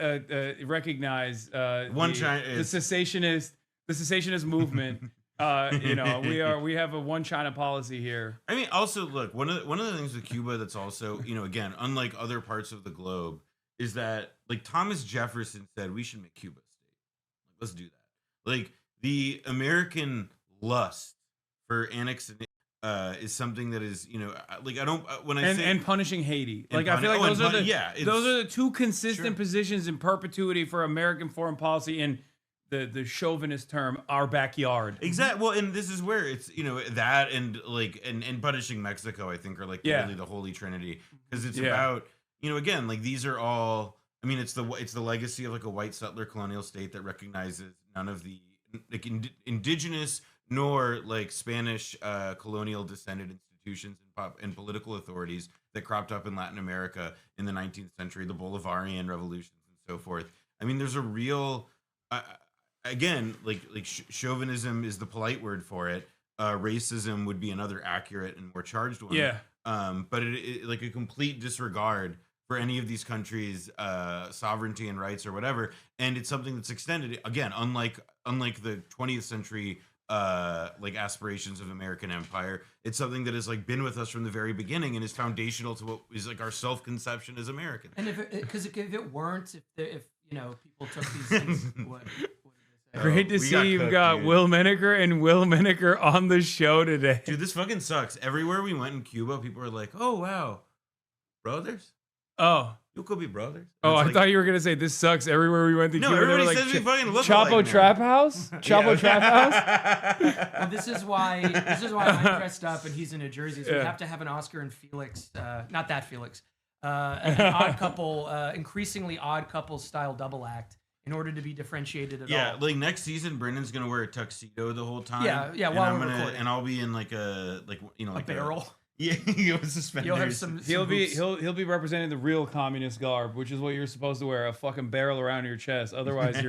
recognize the secessionist movement. We have a one China policy here. I mean, also look, one of the things with Cuba that's also again unlike other parts of the globe is that like Thomas Jefferson said we should make Cuba a state. Like, let's do that. Like. The American lust for annexing is something that is, like I don't when I say and punishing Haiti. Like I feel like those are the two consistent positions in perpetuity for American foreign policy in the chauvinist term, our backyard. Exactly. Well, and this is where it's that and like and punishing Mexico, I think, are like really the holy trinity because it's about again like these are all. I mean, it's the legacy of like a white settler colonial state that recognizes none of the like indigenous nor like Spanish colonial descended institutions and political authorities that cropped up in Latin America in the 19th century, the Bolivarian revolutions and so forth. I mean, there's a real again like chauvinism is the polite word for it. Racism would be another accurate and more charged one. Yeah. But it like a complete disregard for any of these countries' sovereignty and rights or whatever, and it's something that's extended again, unlike the 20th century like aspirations of American empire. It's something that has like been with us from the very beginning and is foundational to what is like our self-conception as Americans. And if it weren't, if people took these things, what Great to see you've got dude. Will Menaker and Will Menaker on the show today. Dude, this fucking sucks. Everywhere we went in Cuba, people were like, "Oh wow, brothers." Oh, You could be brothers. Oh, It's I like- thought you were gonna say this sucks. Everywhere we went to No, Cuba, they were everybody like, says we fucking look Chapo alike now." Trap House? Chapo Trap House? Well, this is why I'm dressed up and he's in a jersey. So we Yeah. have to have an Oscar and Felix, not that Felix, an odd couple, increasingly odd couple style double act in order to be differentiated at Yeah, all. like next season, Brendan's gonna wear a tuxedo the whole time. Yeah, and while I'm we're gonna, recording. and I'll be in like a like barrel. Yeah, you have suspenders. You'll have some He'll be hoops. he'll be representing the real communist garb, which is what you're supposed to wear, a fucking barrel around your chest. Otherwise,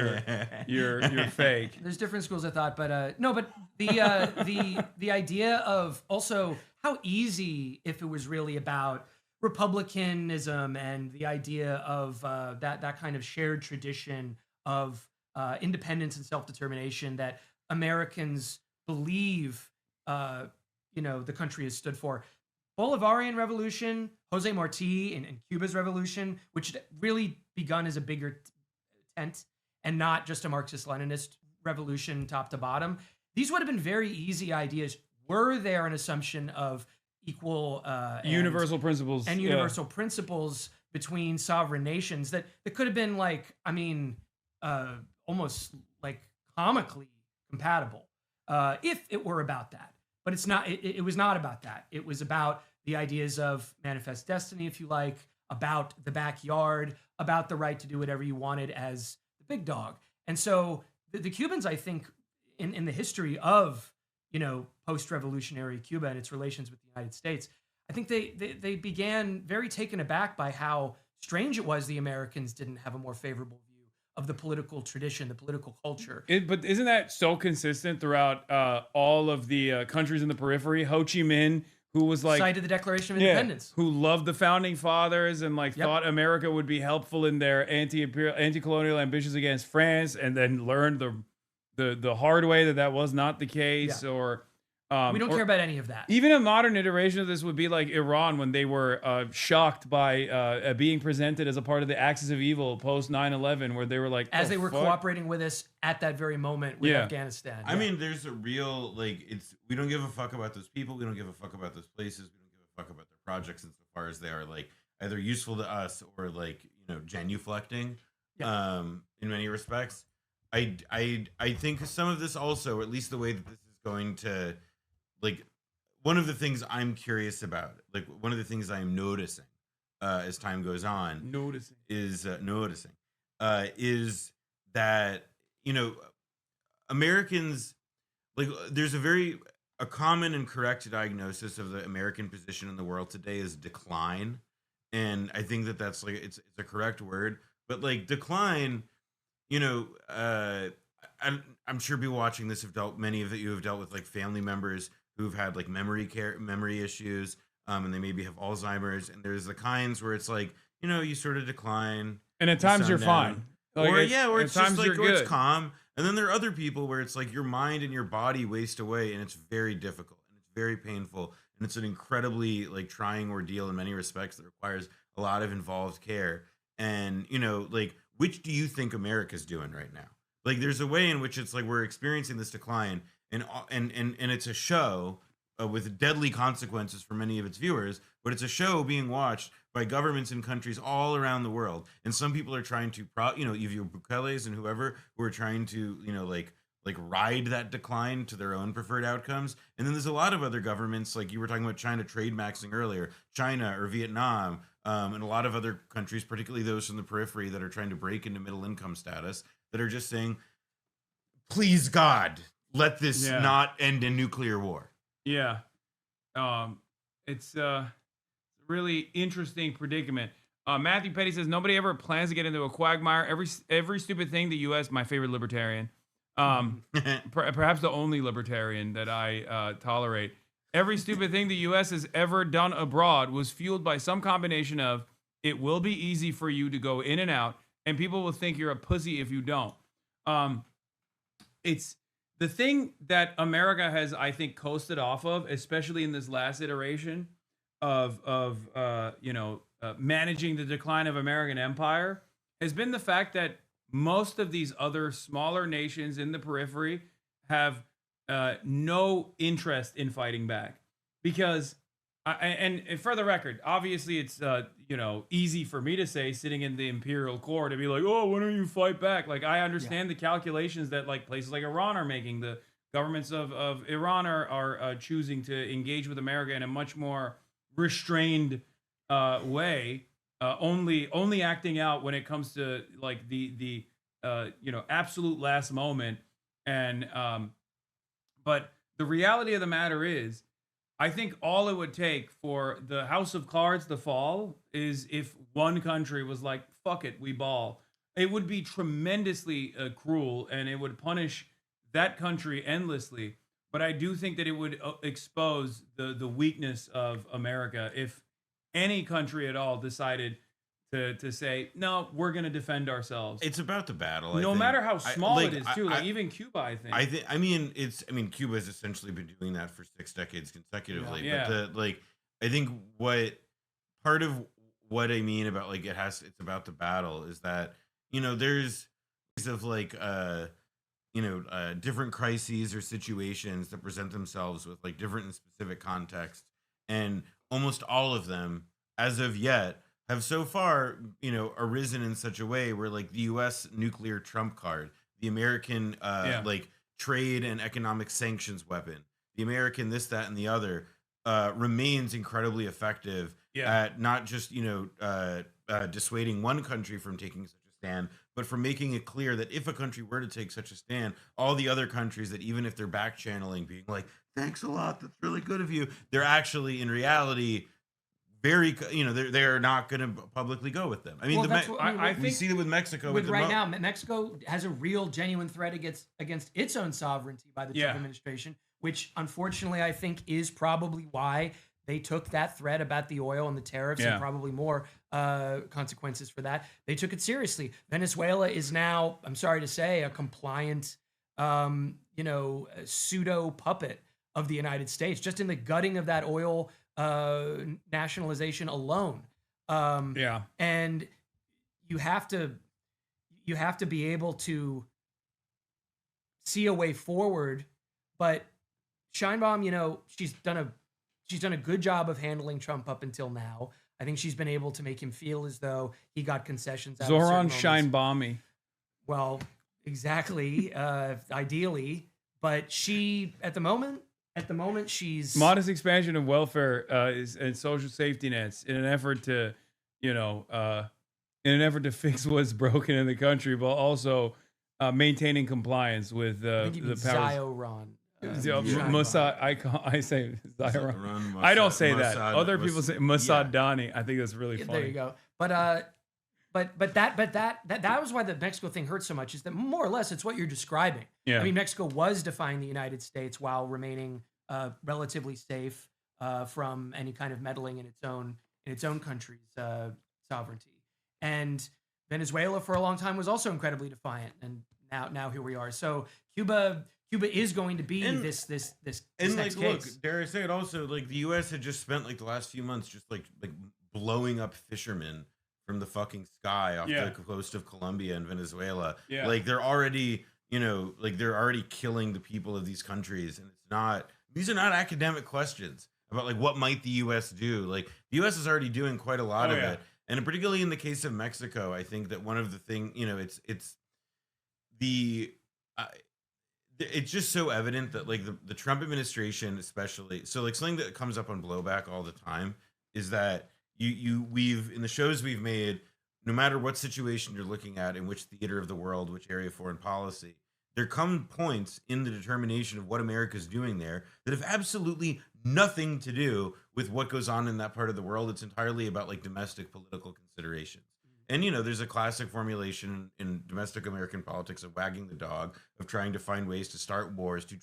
you're fake. There's different schools of thought, but no, but the idea of also how easy, if it was really about republicanism and the idea of that kind of shared tradition of independence and self-determination that Americans believe the country has stood for. Bolivarian Revolution, Jose Marti and Cuba's revolution, which had really begun as a bigger tent and not just a Marxist-Leninist revolution top to bottom. These would have been very easy ideas were there an assumption of equal Universal principles. and yeah. universal principles between sovereign nations that could have been like, I mean, almost like comically compatible if it were about that. But it's not. It was not about that. It was about the ideas of manifest destiny, if you like, about the backyard, about the right to do whatever you wanted as the big dog. And so the Cubans, I think, in the history of post-revolutionary Cuba and its relations with the United States, I think they began very taken aback by how strange it was the Americans didn't have a more favorable view of the political tradition, the political culture. But isn't that so consistent throughout all of the countries in the periphery? Ho Chi Minh, who was like Cited the Declaration of Independence. who loved the founding fathers and like Yep. thought America would be helpful in their anti-colonial ambitions against France, and then learned the hard way that was not the case. Yeah. Or We don't care about any of that. even a modern iteration of this would be like Iran when they were shocked by being presented as a part of the axis of evil post 9/11, where they were like, As "Oh, they were fuck." cooperating with us at that very moment with Yeah. Afghanistan. I mean, there's a real we don't give a fuck about those people. We don't give a fuck about those places. We don't give a fuck about their projects insofar as they are like either useful to us or like genuflecting. Yeah. In many respects, I think some of this also, or at least the way that this is going to, like, one of the things I'm curious about, like one of the things I'm noticing as time goes on, Noticing. is that Americans, like, there's a common and correct diagnosis of the American position in the world today is decline, and I think that that's like it's a correct word, but like decline, I'm sure people watching this many of you have dealt with like family members who've had like memory issues, and they maybe have Alzheimer's, and there's the kinds where it's like you sort of decline. And at you times you're sundown. fine. Or at it's times just like, you're or it's good. calm. And then there are other people where it's like your mind and your body waste away, and it's very difficult and it's very painful, and it's an incredibly like trying ordeal in many respects that requires a lot of involved care. And like, which do you think America's doing right now? Like, there's a way in which it's like we're experiencing this decline, and it's a show with deadly consequences for many of its viewers, but it's a show being watched by governments in countries all around the world, and some people are trying to your Bukeles and whoever who are trying to like ride that decline to their own preferred outcomes, and then there's a lot of other governments, like you were talking about China trade maxing earlier, China or Vietnam, and a lot of other countries, particularly those from the periphery that are trying to break into middle income status, that are just saying, please God, let this not end in nuclear war. Yeah. It's a really interesting predicament. Matthew Petty says nobody ever plans to get into a quagmire. Every stupid thing the U.S. My favorite libertarian, perhaps the only libertarian that I tolerate. Every stupid thing the U.S. has ever done abroad was fueled by some combination of it will be easy for you to go in and out, and people will think you're a pussy if you don't. It's the thing that America has, I think, coasted off of, especially in this last iteration of managing the decline of American empire, has been the fact that most of these other smaller nations in the periphery have no interest in fighting back, because And for the record, obviously it's easy for me to say sitting in the imperial court to be like, oh, why don't you fight back? Like I understand the calculations that like places like Iran are making. The governments of Iran are choosing to engage with America in a much more restrained way, only acting out when it comes to like the absolute last moment. And but the reality of the matter is, I think all it would take for the house of cards to fall is if one country was like, fuck it, we ball. It would be tremendously cruel, and it would punish that country endlessly. But I do think that it would expose the weakness of America if any country at all decided to say, no, we're going to defend ourselves. It's about the battle. No matter how small it is, too. Like even Cuba, I think. I mean, Cuba has essentially been doing that for 6 decades consecutively. Yeah. But I think part of what I mean about like it's about the battle is that there's of like different crises or situations that present themselves with like different and specific contexts, and almost all of them, as of yet, have so far, arisen in such a way where like the U.S. nuclear trump card, the American like trade and economic sanctions weapon, the American this, that, and the other remains incredibly effective at not just dissuading one country from taking such a stand, but for making it clear that if a country were to take such a stand, all the other countries that even if they're back channeling, being like, thanks a lot, that's really good of you, they're actually in reality they're not going to publicly go with them. I mean, I think we see it with Mexico. With right now, Mexico has a real, genuine threat against its own sovereignty by the Trump administration, which unfortunately I think is probably why they took that threat about the oil and the tariffs and probably more consequences for that. They took it seriously. Venezuela is now, I'm sorry to say, a compliant, pseudo puppet of the United States, just in the gutting of that oil nationalization alone. And you have to be able to see a way forward. But Sheinbaum, she's done a good job of handling Trump up until now. I think she's been able to make him feel as though he got concessions out Zoran of certain moments. Scheinbaumi. Well, exactly, ideally, but she at the moment she's modest expansion of welfare and social safety nets in an effort to fix what's broken in the country, while also maintaining compliance with the powers. Mossad. I say Zion. I don't say that. Other people say Mossad Dani. I think that's really funny. There you go. But that was why the Mexico thing hurts so much, is that more or less it's what you're describing. Yeah. I mean, Mexico was defying the United States while remaining relatively safe from any kind of meddling in its own country's sovereignty. And Venezuela for a long time was also incredibly defiant, and now here we are. So Cuba is going to be this and next like, case. look, dare I say it also, like the U.S. had just spent like the last few months just like blowing up fishermen from the fucking sky off the coast of Colombia and Venezuela. Yeah. Like they're already, they're already killing the people of these countries, and these are not academic questions about like what might the U.S. do. Like the U.S. is already doing quite a lot of it, and particularly in the case of Mexico, I think that one of the it's just so evident that like the Trump administration, especially, so like something that comes up on Blowback all the time is that we've in the shows we've made, no matter what situation you're looking at, in which theater of the world, which area of foreign policy, there come points in the determination of what America's doing there that have absolutely nothing to do with what goes on in that part of the world. It's entirely about like domestic political considerations. And, there's a classic formulation in domestic American politics of wagging the dog, of trying to find ways to start wars, to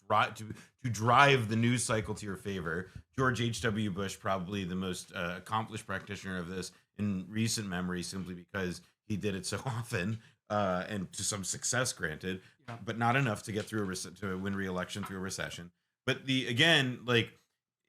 drive the news cycle to your favor. George H.W. Bush, probably the most accomplished practitioner of this in recent memory, simply because he did it so often, and to some success, granted, but not enough to get through to win re-election through a recession. But like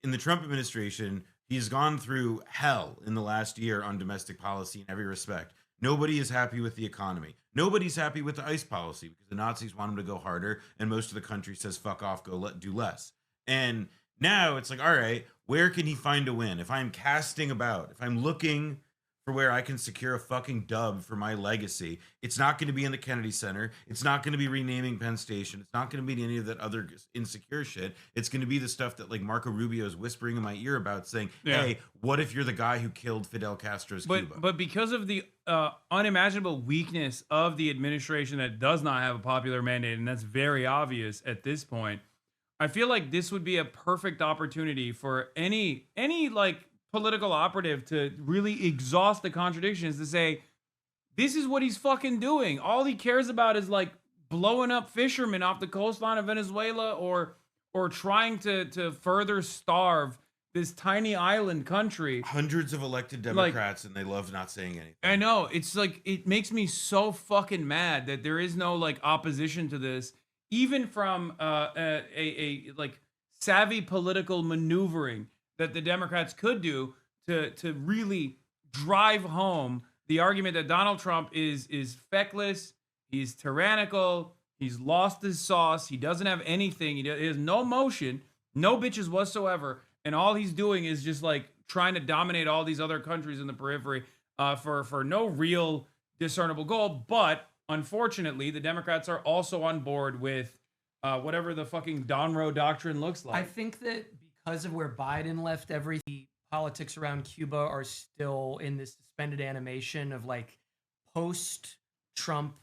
in the Trump administration, he's gone through hell in the last year on domestic policy in every respect. Nobody is happy with the economy. Nobody's happy with the ICE policy because the Nazis want him to go harder, and most of the country says, fuck off, do less. And now it's like, all right, where can he find a win? If I'm casting about, if I'm looking for where I can secure a fucking dub for my legacy, it's not going to be in the Kennedy Center. It's not going to be renaming Penn Station. It's not going to be any of that other insecure shit. It's going to be the stuff that like Marco Rubio is whispering in my ear about, saying, hey, what if you're the guy who killed Fidel Castro's Cuba? But because of the unimaginable weakness of the administration that does not have a popular mandate, and that's very obvious at this point, I feel like this would be a perfect opportunity for any like political operative to really exhaust the contradictions, to say, this is what he's fucking doing. All he cares about is like blowing up fishermen off the coastline of Venezuela, or trying to further starve this tiny island country. Hundreds of elected Democrats, and they love not saying anything. I know. It's like, it makes me so fucking mad that there is no like opposition to this, even from a like savvy political maneuvering that the Democrats could do to really drive home the argument that Donald Trump is feckless, he's tyrannical, he's lost his sauce, he doesn't have anything, he has no motion, no bitches whatsoever, and all he's doing is just like trying to dominate all these other countries in the periphery for no real discernible goal. But unfortunately, the Democrats are also on board with whatever the fucking Donroe Doctrine looks like. I think that because of where Biden left everything, politics around Cuba are still in this suspended animation of like post-Trump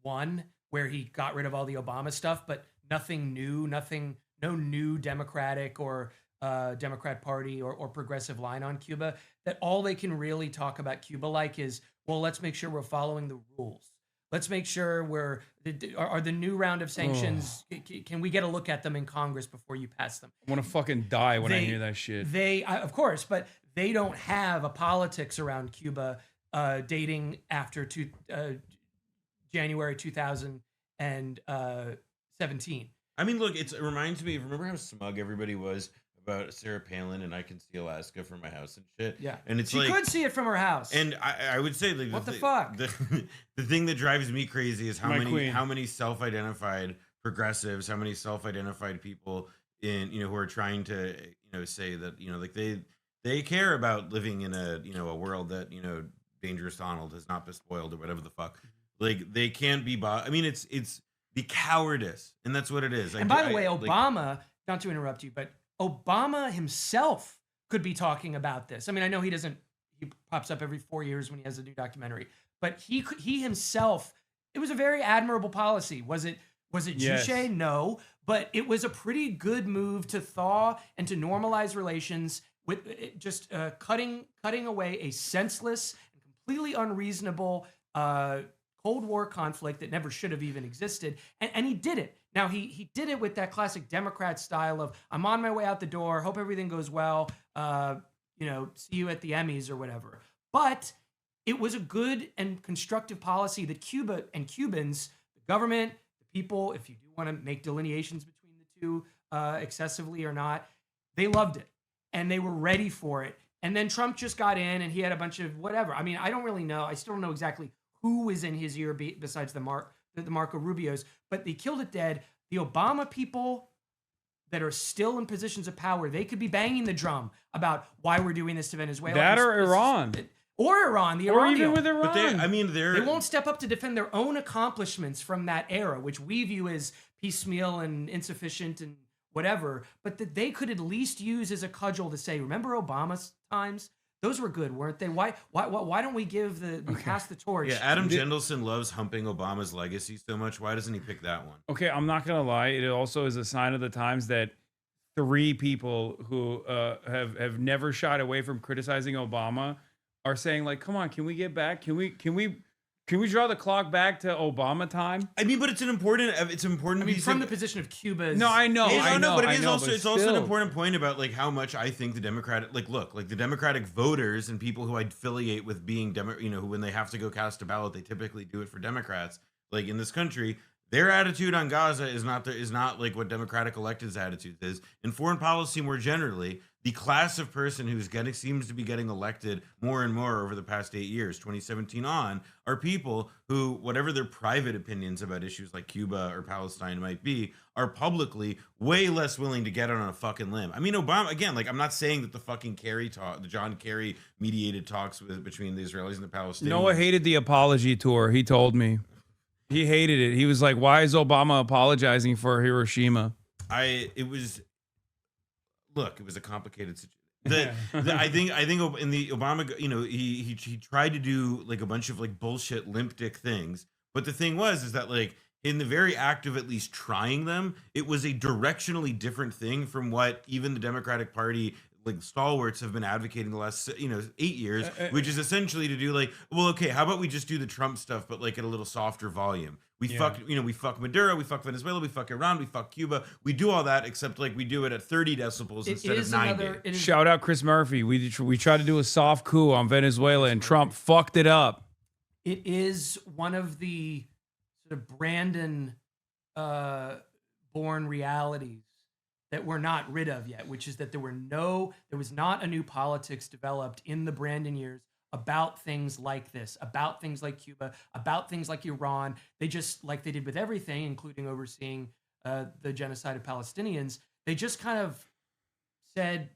one, where he got rid of all the Obama stuff, but nothing new, no new Democratic or Democrat Party or progressive line on Cuba. That all they can really talk about Cuba like is, well, let's make sure we're following the rules. Let's make sure are the new round of sanctions, can we get a look at them in Congress before you pass them? I want to fucking die when I hear that shit. Of course, but they don't have a politics around Cuba dating after January 2017. I mean, look, it reminds me, remember how smug everybody was about Sarah Palin and I can see Alaska from my house and shit? Yeah. And it's she like, could see it from her house. And I would say, like, what the fuck? The thing that drives me crazy is how many self-identified progressives, how many self-identified people who are trying to, say that, like they care about living in a world that, Dangerous Donald has not been spoiled or whatever the fuck. Like, they can't be I mean, it's the cowardice, and that's what it is. And by the way, Obama, not to interrupt you, but Obama himself could be talking about this. I mean, I know he pops up every 4 years when he has a new documentary, but he himself, it was a very admirable policy. Was it Yes. Juche? No, but it was a pretty good move to thaw and to normalize relations with just cutting away a senseless and completely unreasonable Cold War conflict that never should have even existed. And he did it. Now, he did it with that classic Democrat style of, I'm on my way out the door, hope everything goes well, see you at the Emmys or whatever. But it was a good and constructive policy that Cuba and Cubans, the government, the people, if you do want to make delineations between the two excessively or not, they loved it. And they were ready for it. And then Trump just got in and he had a bunch of whatever. I mean, I don't really know. I still don't know exactly who was in his ear besides the Marco Rubios, but they killed it dead. The Obama people that are still in positions of power, they could be banging the drum about why we're doing this to Venezuela. That or Iran. Or Iran, the or Iranian. even with Iran. But they won't step up to defend their own accomplishments from that era, which we view as piecemeal and insufficient and whatever, but that they could at least use as a cudgel to say, remember Obama's times? Those were good, weren't they? Why don't we pass the torch? Yeah, Adam Jendelson loves humping Obama's legacy so much. Why doesn't he pick that one? Okay, I'm not gonna lie. It also is a sign of the times that 3 people who have never shied away from criticizing Obama are saying, like, come on, can we get back? Can we draw the clock back to Obama time? I mean, but it's important. I mean, from the position of Cuba. No, I know. But it's also an important point about like how much I think the Democratic, the Democratic voters and people who affiliate with being who when they have to go cast a ballot, they typically do it for Democrats. Like in this country, their attitude on Gaza is not like what Democratic electeds' attitude is. In foreign policy more generally, the class of person who's seems to be getting elected more and more over the past 8 years, 2017 on, are people who, whatever their private opinions about issues like Cuba or Palestine might be, are publicly way less willing to get on a fucking limb. I mean, Obama, again, like, I'm not saying that the fucking the John Kerry mediated talks between the Israelis and the Palestinians. Noah hated the apology tour. He told me he hated it. He was like, "Why is Obama apologizing for Hiroshima?" It was a complicated situation. I think in the Obama, you know, he tried to do like a bunch of like bullshit limp dick things, but the thing is that like in the very act of at least trying them, it was a directionally different thing from what even the Democratic Party like stalwarts have been advocating the last 8 years, which is essentially to do like, well, okay, how about we just do the Trump stuff, but like at a little softer volume. We fuck Maduro, we fuck Venezuela, we fuck Iran, we fuck Cuba. We do all that, except like we do it at 30 decibels instead of 90. Shout out Chris Murphy. We tried to do a soft coup on Venezuela, and Trump fucked it up. It is one of the sort of Brandon born realities that we're not rid of yet, which is that there was not a new politics developed in the Brandon years about things like this, about things like Cuba, about things like Iran. They just, like they did with everything, including overseeing the genocide of Palestinians, they just kind of said,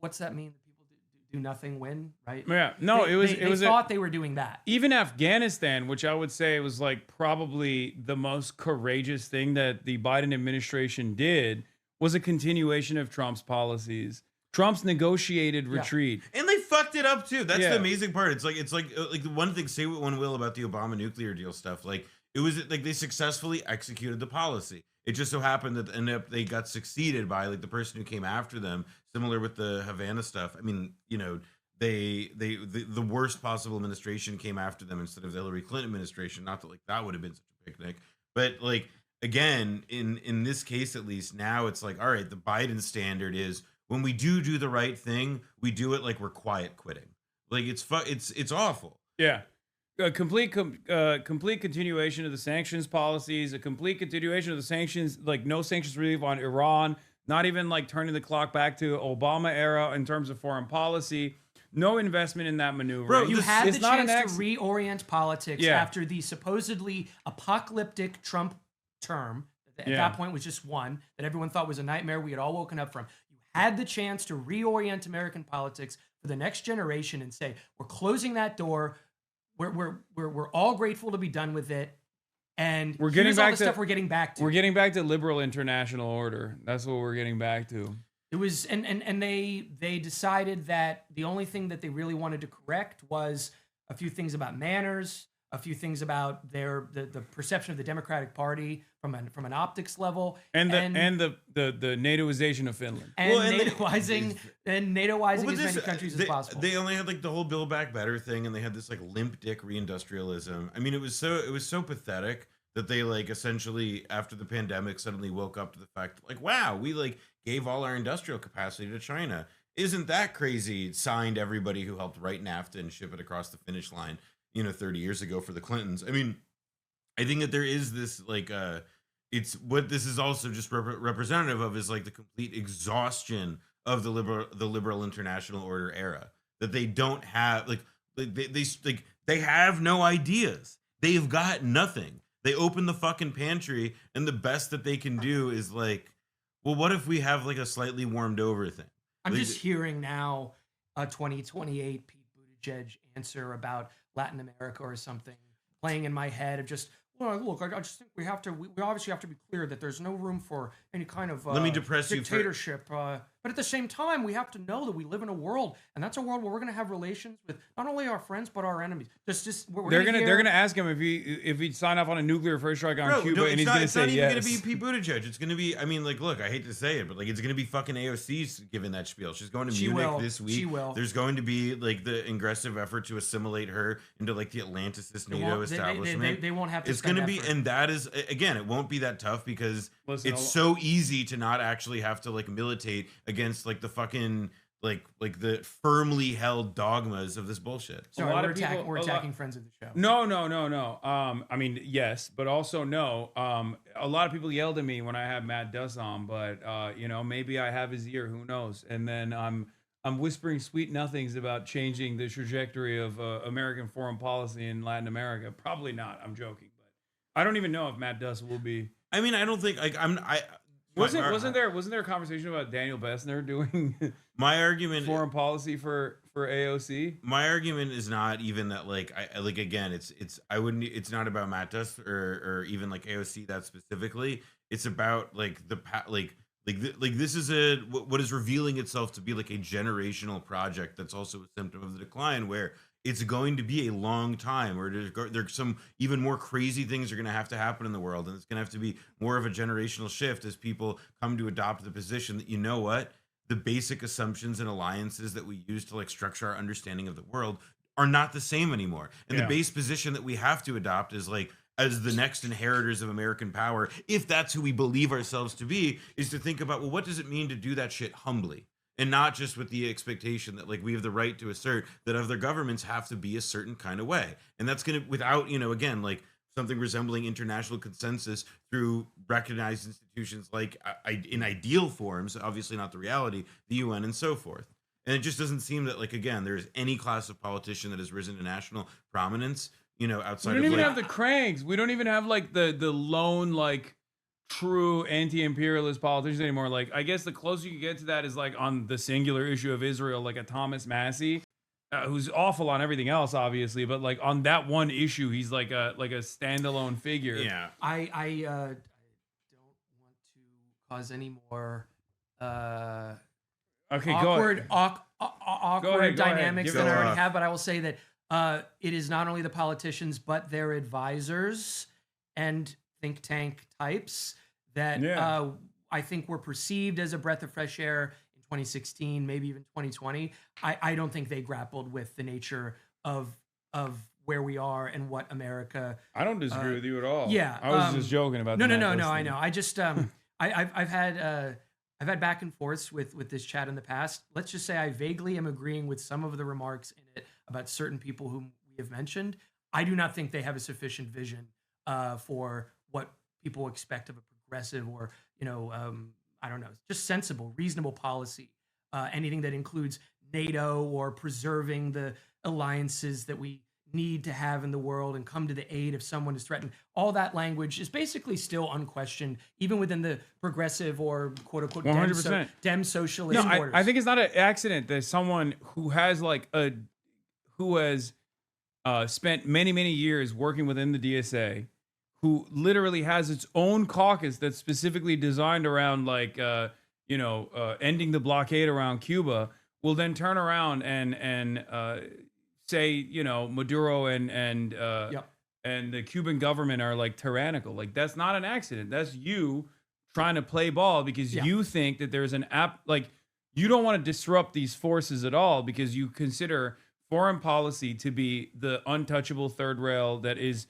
what's that mean? People do nothing, win, right? Yeah, no, they thought they were doing that. Even Afghanistan, which I would say was like probably the most courageous thing that the Biden administration did, was a continuation of Trump's policies. Trump's negotiated retreat. And they fucked it up too. That's the amazing part. It's like the one thing, say what one will about the Obama nuclear deal stuff. Like it was like they successfully executed the policy. It just so happened that they got succeeded by like the person who came after them, similar with the Havana stuff. I mean, you know, the worst possible administration came after them instead of the Hillary Clinton administration. Not that like that would have been such a picnic, but like again, in this case at least, now it's like, all right, the Biden standard is when we do the right thing, we do it like we're quiet quitting. Like it's awful. Yeah. A complete continuation of the sanctions policies, a complete continuation of the sanctions, like no sanctions relief on Iran, not even like turning the clock back to Obama era in terms of foreign policy. No investment in that maneuver. Bro, you had the chance to reorient politics after the supposedly apocalyptic Trump term. At that point was just one that everyone thought was a nightmare we had all woken up from. You had the chance to reorient American politics for the next generation and say, we're closing that door. We're all grateful to be done with it. And we're getting back all the stuff we're getting back to. We're getting back to liberal international order. That's what we're getting back to. It was and they decided that the only thing that they really wanted to correct was a few things about manners, a few things about the perception of the Democratic Party from an optics level, and the NATOization of Finland, and NATOizing as many countries as possible. They only had like the whole Build Back Better thing, and they had this like limp dick reindustrialism. I mean, it was so pathetic that they like essentially after the pandemic suddenly woke up to the fact like, wow, we like gave all our industrial capacity to China. Isn't that crazy? Signed everybody who helped write NAFTA and ship it across the finish line, 30 years ago for the Clintons. I mean, I think that there is this like it's what this is also just representative of is like the complete exhaustion of the liberal international order era, that they don't have they have no ideas. They've got nothing. They open the fucking pantry and the best that they can do is like, well, what if we have like a slightly warmed over thing? I'm just hearing now a 2028 Pete Buttigieg answer about Latin America or something playing in my head of just, well, look, I just think we obviously have to be clear that there's no room for any kind of let me depress dictatorship. But at the same time, we have to know that we live in a world, and that's a world where we're going to have relations with not only our friends but our enemies. They're gonna ask him if he'd sign off on a nuclear first strike on Cuba, and he's gonna say yes. It's not even gonna be Pete Buttigieg. It's gonna be, I mean, like, look, I hate to say it, but like, it's gonna be fucking AOC giving that spiel. She's going to Munich this week. She will. There's going to be like the aggressive effort to assimilate her into like the Atlanticist NATO establishment. They won't have to. It's gonna be, and that is again, it won't be that tough because it's so easy to not actually have to like militate against like the fucking like the firmly held dogmas of this bullshit. A Sorry, lot we're, of people- we're a lot- attacking friends of the show. No. I mean, yes, but also no. A lot of people yelled at me when I had Matt Duss on, but you know, maybe I have his ear. Who knows? And then I'm whispering sweet nothings about changing the trajectory of American foreign policy in Latin America. Probably not. I'm joking, but I don't even know if Matt Duss will be. I mean, I don't think like Wasn't there a conversation about Daniel Bessner doing my argument foreign policy for AOC? my argument is not even that like I like again it's not about Matt Duss or even like AOC that specifically. It's about like this is what is revealing itself to be like a generational project that's also a symptom of the decline, where it's going to be a long time, or there's some even more crazy things are going to happen in the world, and it's going to have to be more of a generational shift as people come to adopt the position that, you know what, the basic assumptions and alliances that we use to like structure our understanding of the world are not the same anymore. And the base position that we have to adopt is like, as the next inheritors of American power, if that's who we believe ourselves to be, is to think about, well, what does it mean to do that shit humbly? And not just with the expectation that like we have the right to assert that other governments have to be a certain kind of way. And that's going to, without, you know, again, like something resembling international consensus through recognized institutions like in ideal forms, obviously not the reality, the UN and so forth. And it just doesn't seem that like, again, there's any class of politician that has risen to national prominence, you know, outside We of don't even like, have the cranks. We don't even have like the lone like true anti-imperialist politicians anymore. Like, I guess the closer you get to that is like on the singular issue of Israel, like a Thomas Massey, who's awful on everything else, obviously, but like on that one issue, he's like a standalone figure. yeah. I don't want to cause any more Okay, awkward Go ahead. dynamics Give than it I a- already have, but I will say that it is not only the politicians but their advisors and think tank types that I think were perceived as a breath of fresh air in 2016, maybe even 2020. I don't think they grappled with the nature of where we are and what America. I don't disagree with you at all. Yeah, I was just joking about No. the Matt Duss I thing. know. I just I've had back and forths with this chat in the past. Let's just say I vaguely am agreeing with some of the remarks in it about certain people whom we have mentioned. I do not think they have a sufficient vision for what people expect of a progressive or, you know, I don't know, just sensible, reasonable policy. Anything that includes NATO or preserving the alliances that we need to have in the world and come to the aid if someone is threatened. All that language is basically still unquestioned, even within the progressive or quote unquote 100%. dem socialist No, borders. I think it's not an accident that someone who has spent many years working within the DSA, who literally has its own caucus that's specifically designed around like ending the blockade around Cuba, will then turn around and say, you know, Maduro and the Cuban government are like tyrannical. Like, that's not an accident. That's you trying to play ball because you think that there's an you don't want to disrupt these forces at all because you consider foreign policy to be the untouchable third rail that is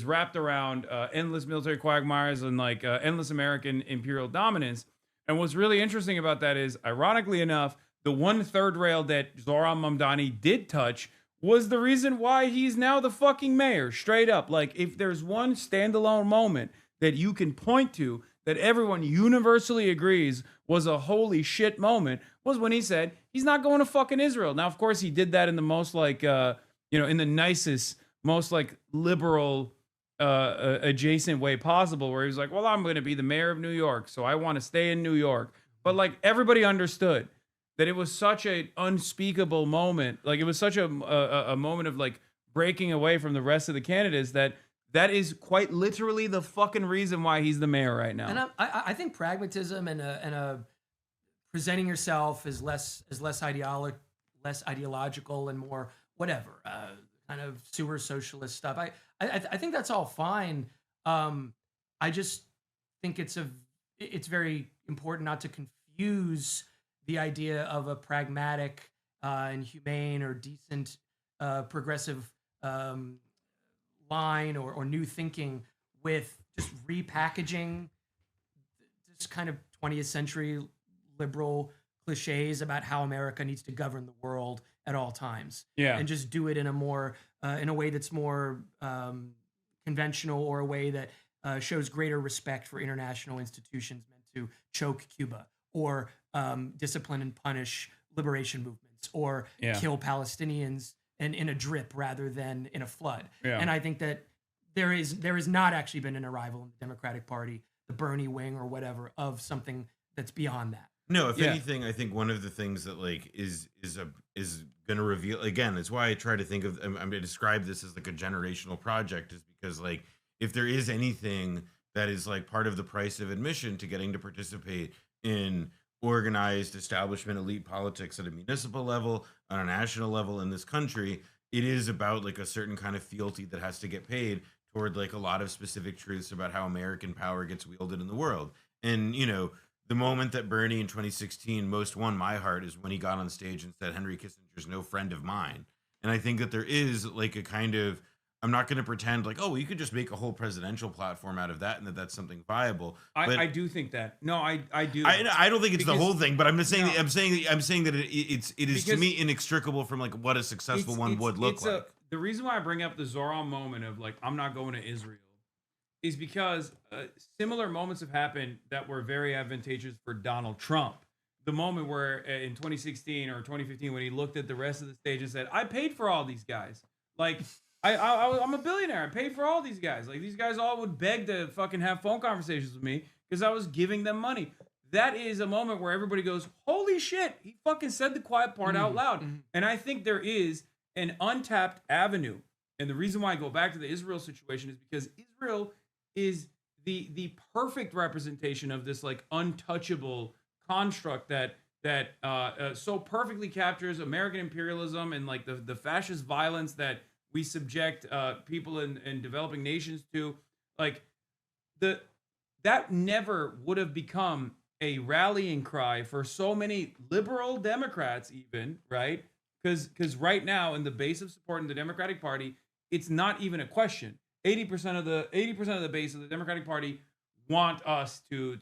wrapped around endless military quagmires and like endless American imperial dominance. And what's really interesting about that is, ironically enough, the one third rail that Zoran Mamdani did touch was the reason why he's now the fucking mayor, straight up. Like, if there's one standalone moment that you can point to that everyone universally agrees was a holy shit moment, was when he said he's not going to fucking Israel. Now, of course, he did that in the most like, in the nicest, most like liberal adjacent way possible, where he was like, well, I'm going to be the mayor of New York, so I want to stay in New York. But like, everybody understood that it was such an unspeakable moment. Like, it was such a moment of like breaking away from the rest of the candidates that is quite literally the fucking reason why he's the mayor right now. And I think pragmatism and a presenting yourself as less ideological and more whatever kind of sewer socialist stuff. I think that's all fine. I just think it's very important not to confuse the idea of a pragmatic and humane or decent progressive line or new thinking with just repackaging this kind of 20th century liberal cliches about how America needs to govern the world at all times. Yeah. And just do it in a more in a way that's more conventional, or a way that shows greater respect for international institutions meant to choke Cuba, or discipline and punish liberation movements, or kill Palestinians in a drip rather than in a flood. Yeah. And I think that there has not actually been an arrival in the Democratic Party, the Bernie wing or whatever, of something that's beyond that. No, if anything, I think one of the things that like is going to reveal, again, it's why I try to think of, I'm going to describe this as like a generational project, is because like if there is anything that is like part of the price of admission to getting to participate in organized establishment elite politics at a municipal level, on a national level in this country, it is about like a certain kind of fealty that has to get paid toward like a lot of specific truths about how American power gets wielded in the world. And, you know, the moment that Bernie in 2016 most won my heart is when he got on stage and said, Henry Kissinger's no friend of mine. And I think that there is like a kind of, I'm not going to pretend like, oh, you could just make a whole presidential platform out of that and that that's something viable. I do think that. No, I do. I don't think it's the whole thing, but I'm just saying, No. I'm saying that it is Because to me inextricable from like what a successful one would look like. The reason why I bring up the Zoran moment of like, I'm not going to Israel, is because similar moments have happened that were very advantageous for Donald Trump. The moment where in 2016 or 2015, when he looked at the rest of the stage and said, I paid for all these guys. Like, I'm a billionaire. I paid for all these guys. Like, these guys all would beg to fucking have phone conversations with me because I was giving them money. That is a moment where everybody goes, holy shit, he fucking said the quiet part out loud. And I think there is an untapped avenue. And the reason why I go back to the Israel situation is because Israel is the perfect representation of this like untouchable construct that so perfectly captures American imperialism and like the fascist violence that we subject people in developing nations to. Like that never would have become a rallying cry for so many liberal Democrats, even, right? Because right now in the base of support in the Democratic Party, it's not even a question. 80% of the base of the Democratic Party want us to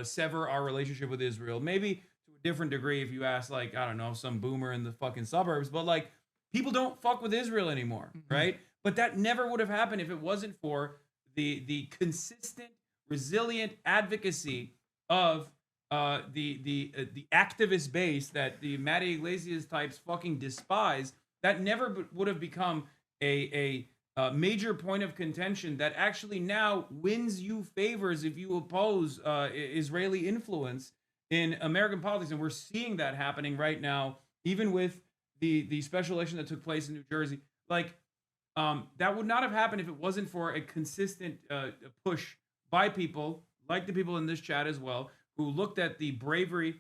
sever our relationship with Israel. Maybe to a different degree if you ask, like, I don't know, some boomer in the fucking suburbs, but like people don't fuck with Israel anymore, right? But that never would have happened if it wasn't for the consistent, resilient advocacy of the activist base that the Matty Iglesias types fucking despise. That never would have become a major point of contention that actually now wins you favors if you oppose Israeli influence in American politics. And we're seeing that happening right now, even with the special election that took place in New Jersey. Like, that would not have happened if it wasn't for a consistent push by people, like the people in this chat as well, who looked at the bravery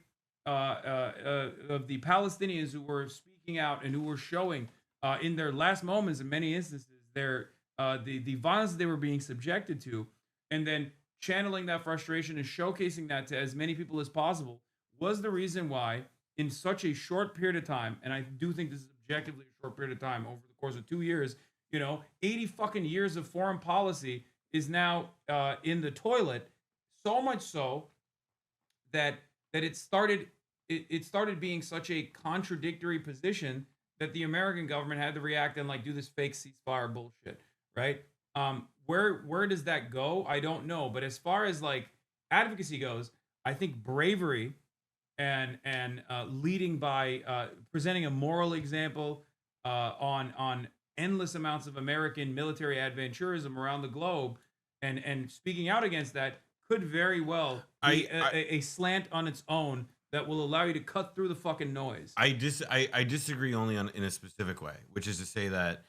of the Palestinians who were speaking out and who were showing in their last moments, in many instances, the violence they were being subjected to, and then channeling that frustration and showcasing that to as many people as possible, was the reason why in such a short period of time, and I do think this is objectively a short period of time over the course of 2 years, 80 fucking years of foreign policy is now in the toilet, so much so that it started being such a contradictory position that the American government had to react and like do this fake ceasefire bullshit, right? Where does that go? I don't know. But as far as like advocacy goes, I think bravery and leading by presenting a moral example on endless amounts of American military adventurism around the globe and speaking out against that could very well be a slant on its own that will allow you to cut through the fucking noise. I disagree only in a specific way, which is to say that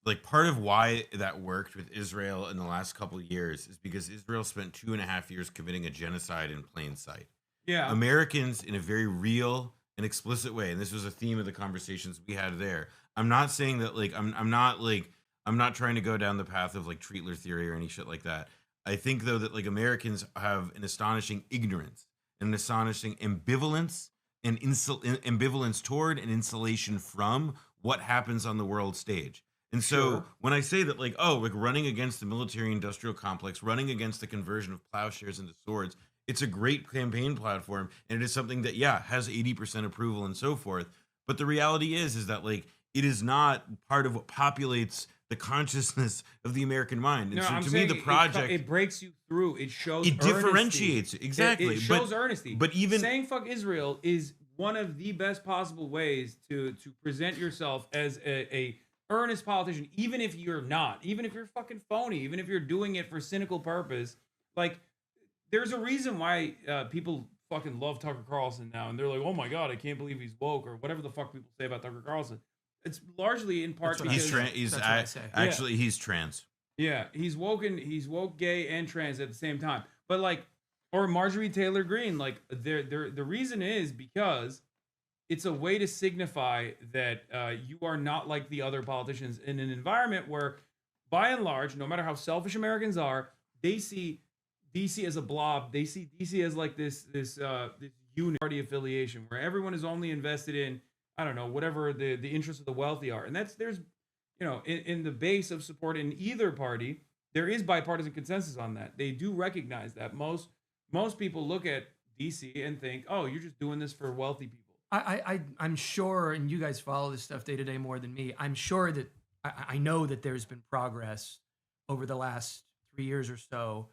like part of why that worked with Israel in the last couple of years is because Israel spent 2.5 years committing a genocide in plain sight. Yeah. Americans in a very real and explicit way, and this was a theme of the conversations we had there. I'm not saying that like I'm not trying to go down the path of like Treatler theory or any shit like that. I think though that like Americans have an astonishing ignorance, an astonishing ambivalence and ambivalence toward and insulation from what happens on the world stage. And so when I say that like, oh, like running against the military industrial complex, running against the conversion of plowshares into swords It's a great campaign platform, and it is something that, yeah, has 80% approval and so forth. But the reality is that like it is not part of what populates the consciousness of the American mind. And No, so I'm to me, saying the project it breaks you through. It shows it earnesty. differentiates exactly. It shows but, earnesty. But even saying fuck Israel is one of the best possible ways to present yourself as a earnest politician, even if you're not, even if you're fucking phony, even if you're doing it for cynical purpose. Like, there's a reason why people fucking love Tucker Carlson now, and they're like, oh my god, I can't believe he's woke, or whatever the fuck people say about Tucker Carlson. It's largely in part because he's trans. Yeah, he's woke, gay, and trans at the same time. But like, or Marjorie Taylor Greene, like, the reason is because it's a way to signify that you are not like the other politicians in an environment where, by and large, no matter how selfish Americans are, they see DC as a blob. They see DC as like this unit party affiliation where everyone is only invested in, I don't know, whatever the interests of the wealthy are. And there's in the base of support in either party, there is bipartisan consensus on that. They do recognize that most people look at DC and think, oh, you're just doing this for wealthy people. I'm sure, and you guys follow this stuff day to day more than me. I'm sure that I know that there's been progress over the last 3 years or so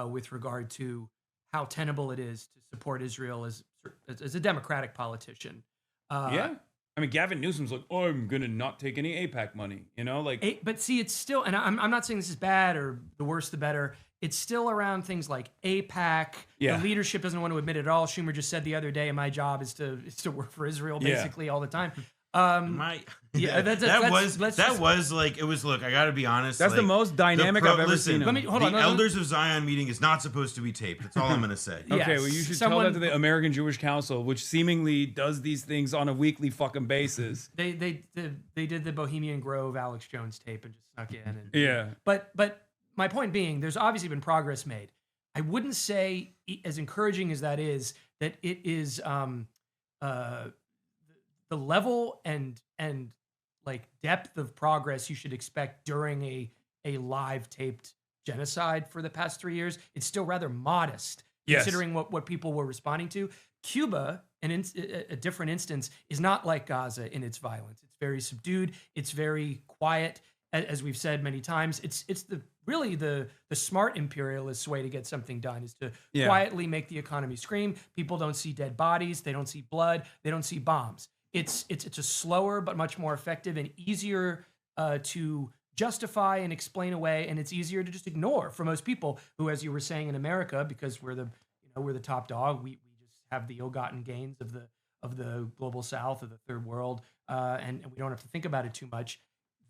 with regard to how tenable it is to support Israel as a democratic politician. Yeah. I mean, Gavin Newsom's like, oh, I'm going to not take any APAC money, like. But see, it's still, and I'm not saying this is bad or the worse, the better. It's still around things like APAC. Yeah. The leadership doesn't want to admit it at all. Schumer just said the other day, my job is to work for Israel basically all the time. That was like, it was, look, I gotta be honest, that's like, the most dynamic I've ever seen. Let me hold on. The Elders of Zion meeting is not supposed to be taped. That's all I'm gonna say. Okay, well, you should tell that to the American Jewish Council, which seemingly does these things on a weekly fucking basis. They did the Bohemian Grove Alex Jones tape and just snuck in. Yeah. But my point being, there's obviously been progress made. I wouldn't say, as encouraging as that is, that it is the level and like depth of progress you should expect during a live taped genocide for the past 3 years. It's still rather modest, considering what people were responding to. Cuba, a different instance, is not like Gaza in its violence. It's very subdued. It's very quiet. As we've said many times, it's really the smart imperialist way to get something done is to quietly make the economy scream. People don't see dead bodies. They don't see blood. They don't see bombs. It's a slower but much more effective and easier to justify and explain away, and it's easier to just ignore for most people who, as you were saying, in America, because we're the top dog, we just have the ill-gotten gains of the global South, of the third world, and we don't have to think about it too much.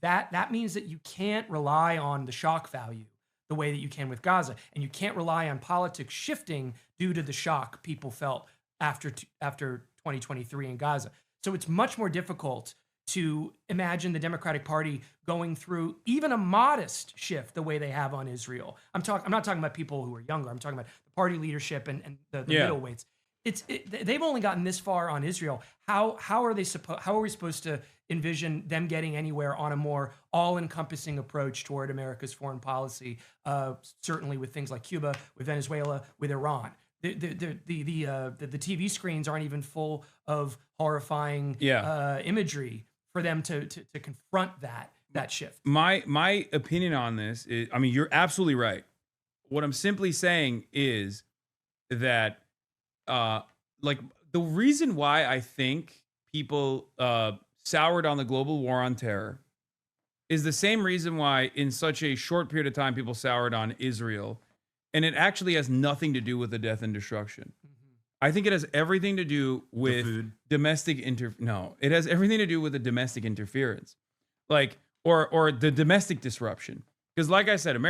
That means that you can't rely on the shock value the way that you can with Gaza, and you can't rely on politics shifting due to the shock people felt after 2023 in Gaza. So it's much more difficult to imagine the Democratic Party going through even a modest shift the way they have on Israel. I'm not talking about people who are younger. I'm talking about the party leadership and the middleweights. They've only gotten this far on Israel. How are we supposed to envision them getting anywhere on a more all-encompassing approach toward America's foreign policy? Certainly with things like Cuba, with Venezuela, with Iran. The TV screens aren't even full of horrifying imagery for them to confront that shift. My opinion on this is, I mean, you're absolutely right. What I'm simply saying is that, like, the reason why I think people soured on the global war on terror is the same reason why, in such a short period of time, people soured on Israel. And it actually has nothing to do with the death and destruction. Mm-hmm. I think it has everything to do with domestic it has everything to do with the domestic interference, like or the domestic disruption. Because, like I said,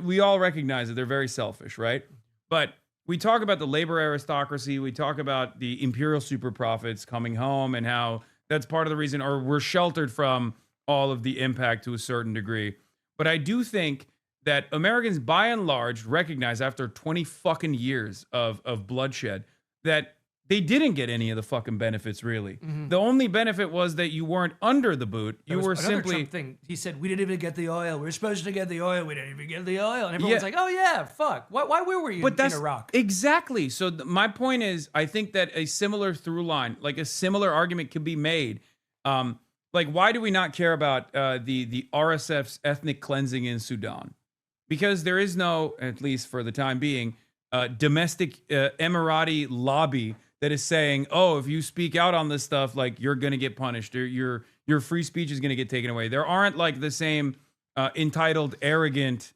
we all recognize that they're very selfish, right? But we talk about the labor aristocracy, we talk about the imperial super profits coming home, and how that's part of the reason, or we're sheltered from all of the impact to a certain degree. But I do think that Americans, by and large, recognize after 20 fucking years of bloodshed that they didn't get any of the fucking benefits, really. Mhm. The only benefit was that you weren't under the boot. There You was were another simply Trump thing. He said, we didn't even get the oil. We were supposed to get the oil. We didn't even get the oil. And everyone's Yeah. like, oh, yeah, fuck. Why were you But in Iraq? exactly. So my point is, I think that a similar through line, like a similar argument could be made. Like, why do we not care about the RSF's ethnic cleansing in Sudan? Because there is no, at least for the time being, domestic Emirati lobby that is saying, oh, if you speak out on this stuff, like you're going to get punished, or your free speech is going to get taken away. There aren't like the same entitled, arrogant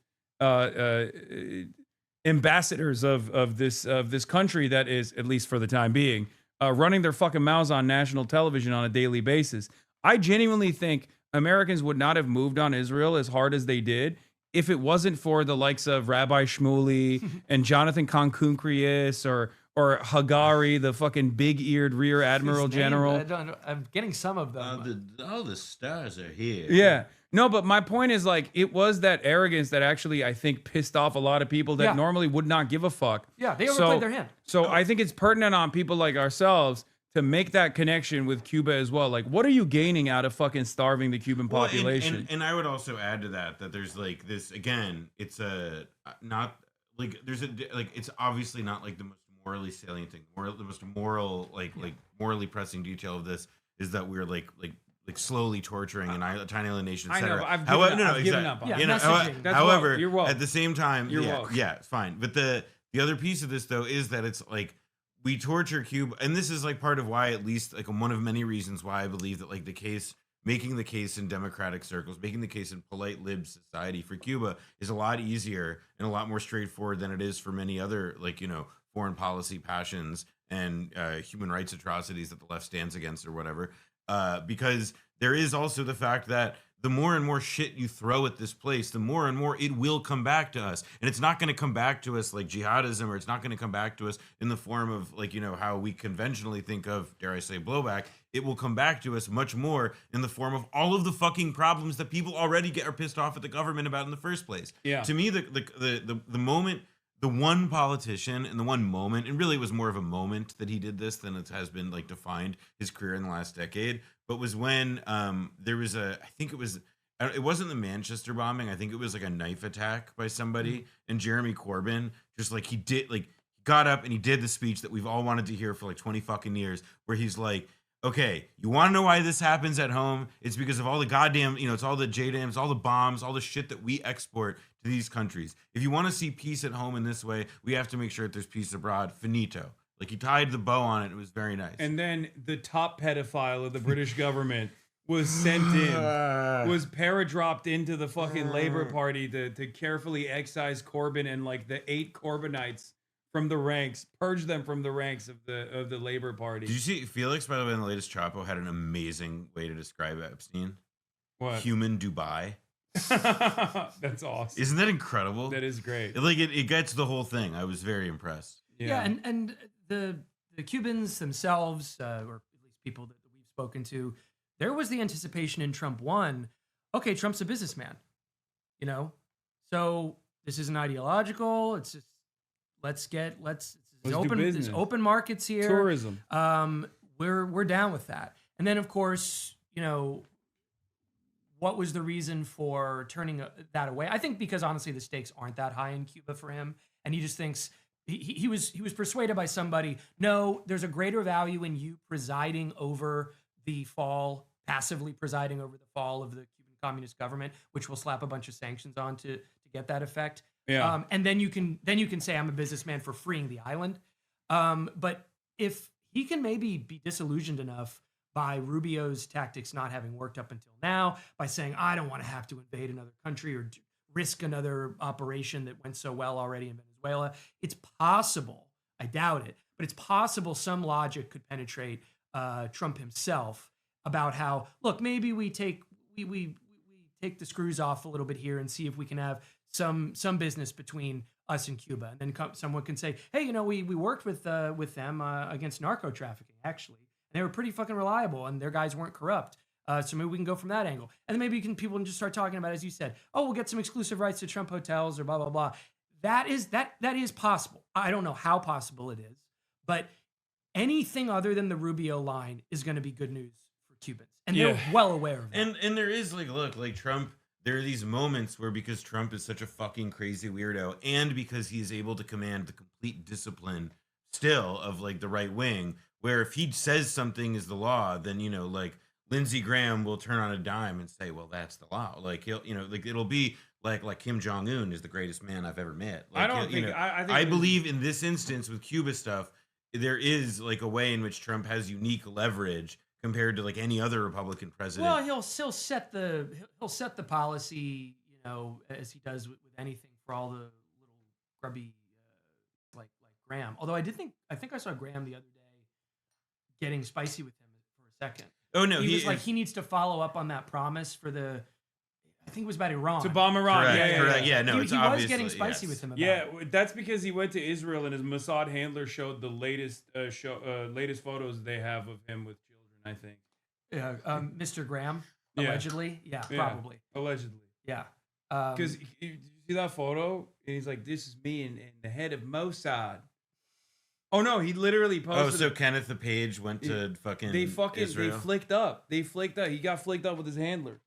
ambassadors of this country that is, at least for the time being, running their fucking mouths on national television on a daily basis. I genuinely think Americans would not have moved on Israel as hard as they did if it wasn't for the likes of Rabbi Shmuley and Jonathan Concuncrius or Hagari, the fucking big-eared rear admiral His name, general. I'm getting some of them. All the stars are here. Yeah. No, but my point is, like, it was that arrogance that actually, I think, pissed off a lot of people that Yeah. normally would not give a fuck. Yeah, they overplayed their hand. So I think it's pertinent on people like ourselves to make that connection with Cuba as well. Like, what are you gaining out of fucking starving the Cuban Well, population? and I would also add to that there's like this again. It's a not like there's a like it's obviously not like the most morally salient thing. The most moral like morally pressing detail of this is that we're like slowly torturing a tiny little nation, I know, etc. but I've However, given up on Yeah, it. You know, messaging. That's however, woke. You're woke. at the same time, You're yeah, woke. yeah, it's fine. But the other piece of this though is that it's like we torture Cuba, and this is like part of why, at least like one of many reasons why I believe that like making the case in democratic circles, making the case in polite lib society for Cuba is a lot easier and a lot more straightforward than it is for many other foreign policy passions and human rights atrocities that the left stands against or whatever. Because there is also the fact that the more and more shit you throw at this place, the more and more it will come back to us. And it's not going to come back to us like jihadism, or it's not going to come back to us in the form of how we conventionally think of, dare I say, blowback. It will come back to us much more in the form of all of the fucking problems that people already are pissed off at the government about in the first place. Yeah. To me, the moment, the one politician and the one moment, and really it was more of a moment that he did this than it has been like defined his career in the last decade, but was when there was it wasn't the Manchester bombing. I think it was like a knife attack by somebody, and Jeremy Corbyn just like he got up and he did the speech that we've all wanted to hear for like 20 fucking years, where he's like, okay, you want to know why this happens at home? It's because of all the goddamn, it's all the JDAMs, all the bombs, all the shit that we export to these countries. If you want to see peace at home in this way, we have to make sure that there's peace abroad. Finito. Like, he tied the bow on it. It was very nice. And then the top pedophile of the British government was sent in, was paradropped into the fucking Labour Party to carefully excise Corbyn and like the 8 Corbynites from the ranks, purge them from the ranks of the Labour Party. Did you see Felix, by the way, in the latest Chapo had an amazing way to describe Epstein? What? Human Dubai. That's awesome. Isn't that incredible? That is great. It gets the whole thing. I was very impressed. Yeah, and the Cubans themselves, or at least people that we've spoken to, there was the anticipation in Trump 1, okay, Trump's a businessman, so this isn't ideological. It's just let's there's open markets here. Tourism. We're down with that. And then of course, what was the reason for turning that away? I think because honestly the stakes aren't that high in Cuba for him, and he just thinks he was persuaded by somebody. No, there's a greater value in you presiding over the fall, passively presiding over the fall of the Cuban Communist government, which will slap a bunch of sanctions on to get that effect. Yeah. And then you can say I'm a businessman for freeing the island. But if he can maybe be disillusioned enough by Rubio's tactics not having worked up until now, by saying I don't want to have to invade another country or risk another operation that went so well already in Venezuela, it's possible. I doubt it, but it's possible some logic could penetrate Trump himself about how, look, maybe we take the screws off a little bit here and see if we can have some business between us and Cuba. And then someone can say, hey, we worked with them against narco trafficking, actually. And they were pretty fucking reliable and their guys weren't corrupt. So maybe we can go from that angle. And then maybe people can just start talking about, as you said, oh, we'll get some exclusive rights to Trump hotels or blah, blah, blah. That is possible. I don't know how possible it is, but anything other than the Rubio line is going to be good news for Cubans, and Yeah. they're well aware of that. And there is like, look, like Trump, there are these moments where, because Trump is such a fucking crazy weirdo, and because he is able to command the complete discipline still of like the right wing, where if he says something is the law, then, you know, like Lindsey Graham will turn on a dime and say, well, that's the law. Like he'll, you know, like it'll be like Kim Jong-un is the greatest man I've ever met. Like, I don't you think know, I think I believe in this instance with Cuba stuff, there is like a way in which Trump has unique leverage compared to like any other Republican president. Well, he'll set the policy, you know, as he does with anything for all the little grubby like Graham. Although I think I saw Graham the other day getting spicy with him for a second. Oh no, he was like, he needs to follow up on that promise for the. I think it was about Iran. to bomb Iran. correct, correct. Yeah. Yeah, no, he it's was obviously getting spicy yes. with him about Yeah, it. that's because he went to Israel and his Mossad handler showed the latest latest photos they have of him with children. I think Mr. Graham, Yeah. allegedly. Yeah, Yeah. probably. allegedly. Yeah. Because you see that photo, and he's like, "This is me and the head of Mossad." Oh no, he literally posted. Oh, so Kenneth the Page went to fucking they Israel, flicked up. They flicked up. He got flicked up with his handler.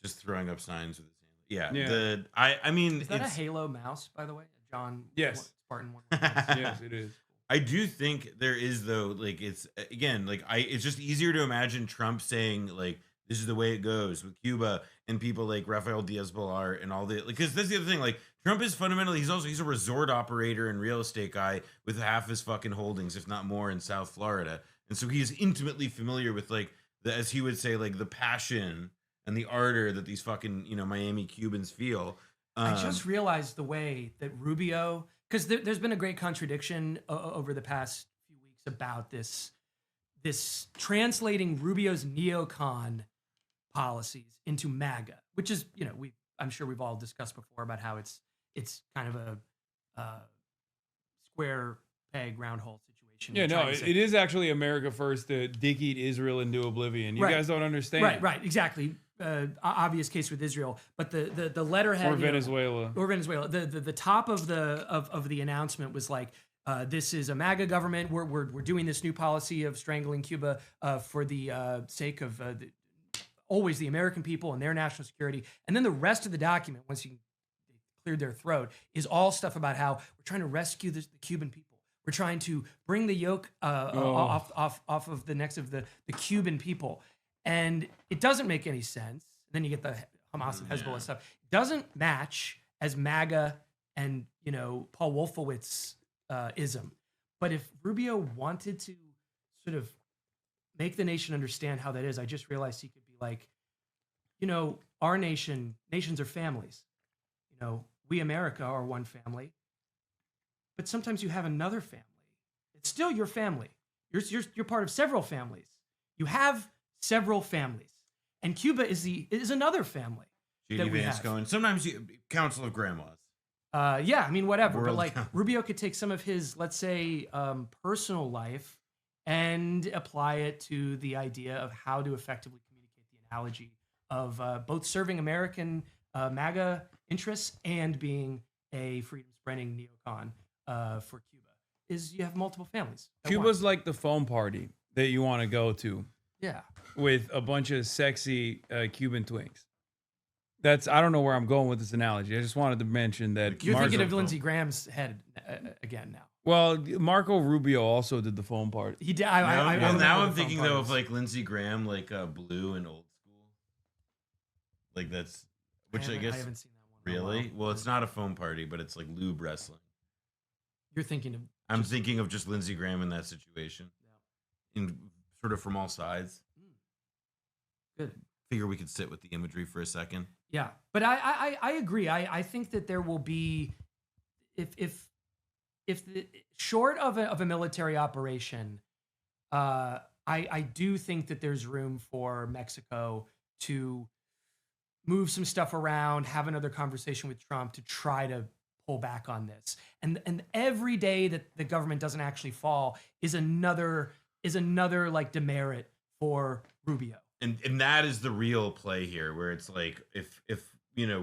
just throwing up signs with his hand. Yeah. I mean, Is that a it's- Halo mouse, by the way? John Yes. Spartan 1. Yes, it is. I do think there is, though, like it's again, like it's just easier to imagine Trump saying like this is the way it goes with Cuba and people like Rafael Diaz-Balart and all the, because that's the other thing. Like Trump is fundamentally, he's a resort operator and real estate guy with half his fucking holdings, if not more, in South Florida, and so he is intimately familiar with like the, as he would say, like the passion and the ardor that these fucking, you know, Miami Cubans feel. I just realized the way that Rubio, because there's been a great contradiction over the past few weeks about this translating Rubio's neocon policies into MAGA, which is, you know, I'm sure we've all discussed before about how it's kind of a square peg round hole situation. Yeah, You're no, trying to say- it is actually America first to dick eat Israel into oblivion. You Right. guys don't understand. Right, exactly. Obvious case with Israel, but the letterhead Or Venezuela. or Venezuela. The top of the announcement was like, this is a MAGA government. We're doing this new policy of strangling Cuba for the sake of always the American people and their national security. And then the rest of the document, once they cleared their throat, is all stuff about how we're trying to rescue the Cuban people. We're trying to bring the yoke off of the necks of the Cuban people. And it doesn't make any sense. Then you get the Hamas and Hezbollah stuff. It doesn't match as MAGA and, you know, Paul Wolfowitz ism. But if Rubio wanted to sort of make the nation understand how that is, I just realized he could be like, you know, our nations are families. You know, we America are one family. But sometimes you have another family. It's still your family. You're part of several families. You have several families, and Cuba is another family that we Vance have. going, sometimes council of grandmas. Yeah, I mean, whatever. World but like count. Rubio could take some of his, let's say, personal life and apply it to the idea of how to effectively communicate the analogy of both serving American MAGA interests and being a freedom-spreading neocon for Cuba. Is you have multiple families. at Cuba's once. like the phone party that you want to go to Yeah. with a bunch of sexy Cuban twinks. I don't know where I'm going with this analogy. I just wanted to mention that. You're thinking of Marzo- Lindsey Graham's head again now. Well, Marco Rubio also did the phone party. He did. Well, I now remember I'm the thinking phone though of parties. like Lindsey Graham, like Blue and Old School. Like that's, which I guess haven't seen that one. in a really, while. well, it's not a phone party, but it's like lube wrestling. You're thinking of. I'm thinking of just Lindsey Graham in that situation, in sort of from all sides. Good. Figure we could sit with the imagery for a second. Yeah, but I agree. I think that there will be, if the short of a military operation, I do think that there's room for Mexico to move some stuff around, have another conversation with Trump to try to pull back on this. And every day that the government doesn't actually fall is another like demerit for Rubio. And that is the real play here, where it's like if you know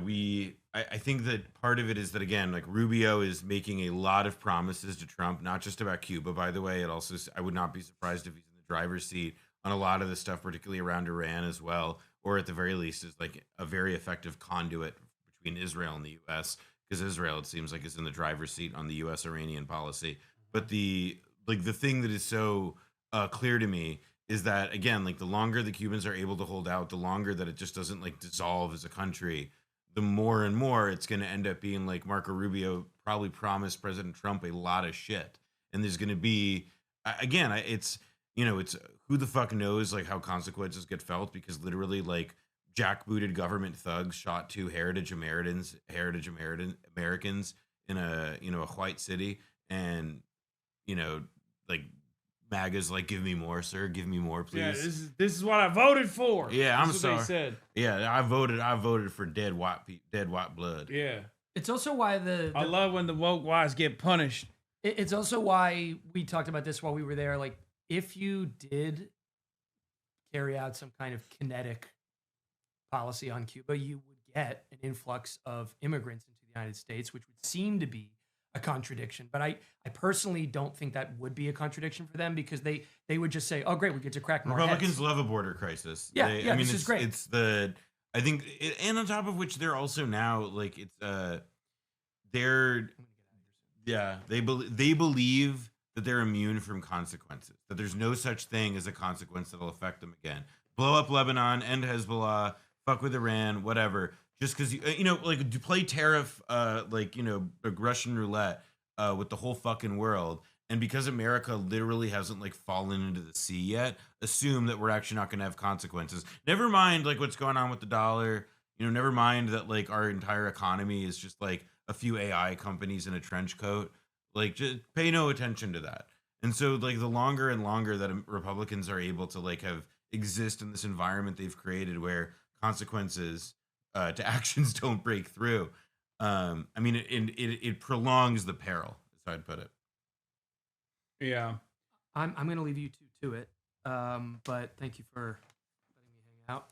I think that part of it is that, again, like Rubio is making a lot of promises to Trump, not just about Cuba, by the way. It also, I would not be surprised if he's in the driver's seat on a lot of the stuff, particularly around Iran as well, or at the very least is like a very effective conduit between Israel and the U.S. because Israel, it seems like, is in the driver's seat on the U.S. Iranian policy. But the thing that is so clear to me is that, again, like the longer the Cubans are able to hold out, the longer that it just doesn't like dissolve as a country, the more and more it's going to end up being like Marco Rubio probably promised President Trump a lot of shit. And there's going to be, again, it's, it's who the fuck knows like how consequences get felt, because literally like jackbooted government thugs shot two heritage Americans in a white city. And, like MAGA's like, give me more, sir. Give me more, please. Yeah, this is what I voted for. Yeah, I'm That's sorry. what they said. Yeah, I voted for dead white blood. Yeah. It's also why I love when the woke wise get punished. It's also why we talked about this while we were there. Like, if you did carry out some kind of kinetic policy on Cuba, you would get an influx of immigrants into the United States, which would seem to be a contradiction. But I personally don't think that would be a contradiction for them, because they would just say, oh, great, we get to crack more Republicans heads. love a border crisis. Yeah, I mean, this is great. It's and on top of which, they're also now like they believe that they're immune from consequences, that there's no such thing as a consequence that'll affect them again. Blow up Lebanon, end Hezbollah, fuck with Iran, whatever. Just because like to play tariff, Russian roulette with the whole fucking world, and because America literally hasn't like fallen into the sea yet, assume that we're actually not going to have consequences. Never mind like what's going on with the dollar. Never mind that like our entire economy is just like a few AI companies in a trench coat. Like, just pay no attention to that. And so like the longer and longer that Republicans are able to like exist in this environment they've created where consequences to actions don't break through. I mean, it prolongs the peril, is how I'd put it. Yeah. I'm going to leave you two to it. But thank you for letting me hang out.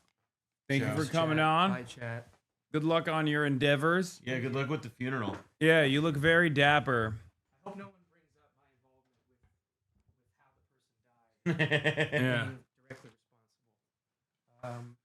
Thank you for coming on. Bye, chat. Good luck on your endeavors. Yeah, good luck with the funeral. Yeah, you look very dapper. I hope no one brings up my involvement with how the person died. Yeah. Being directly responsible.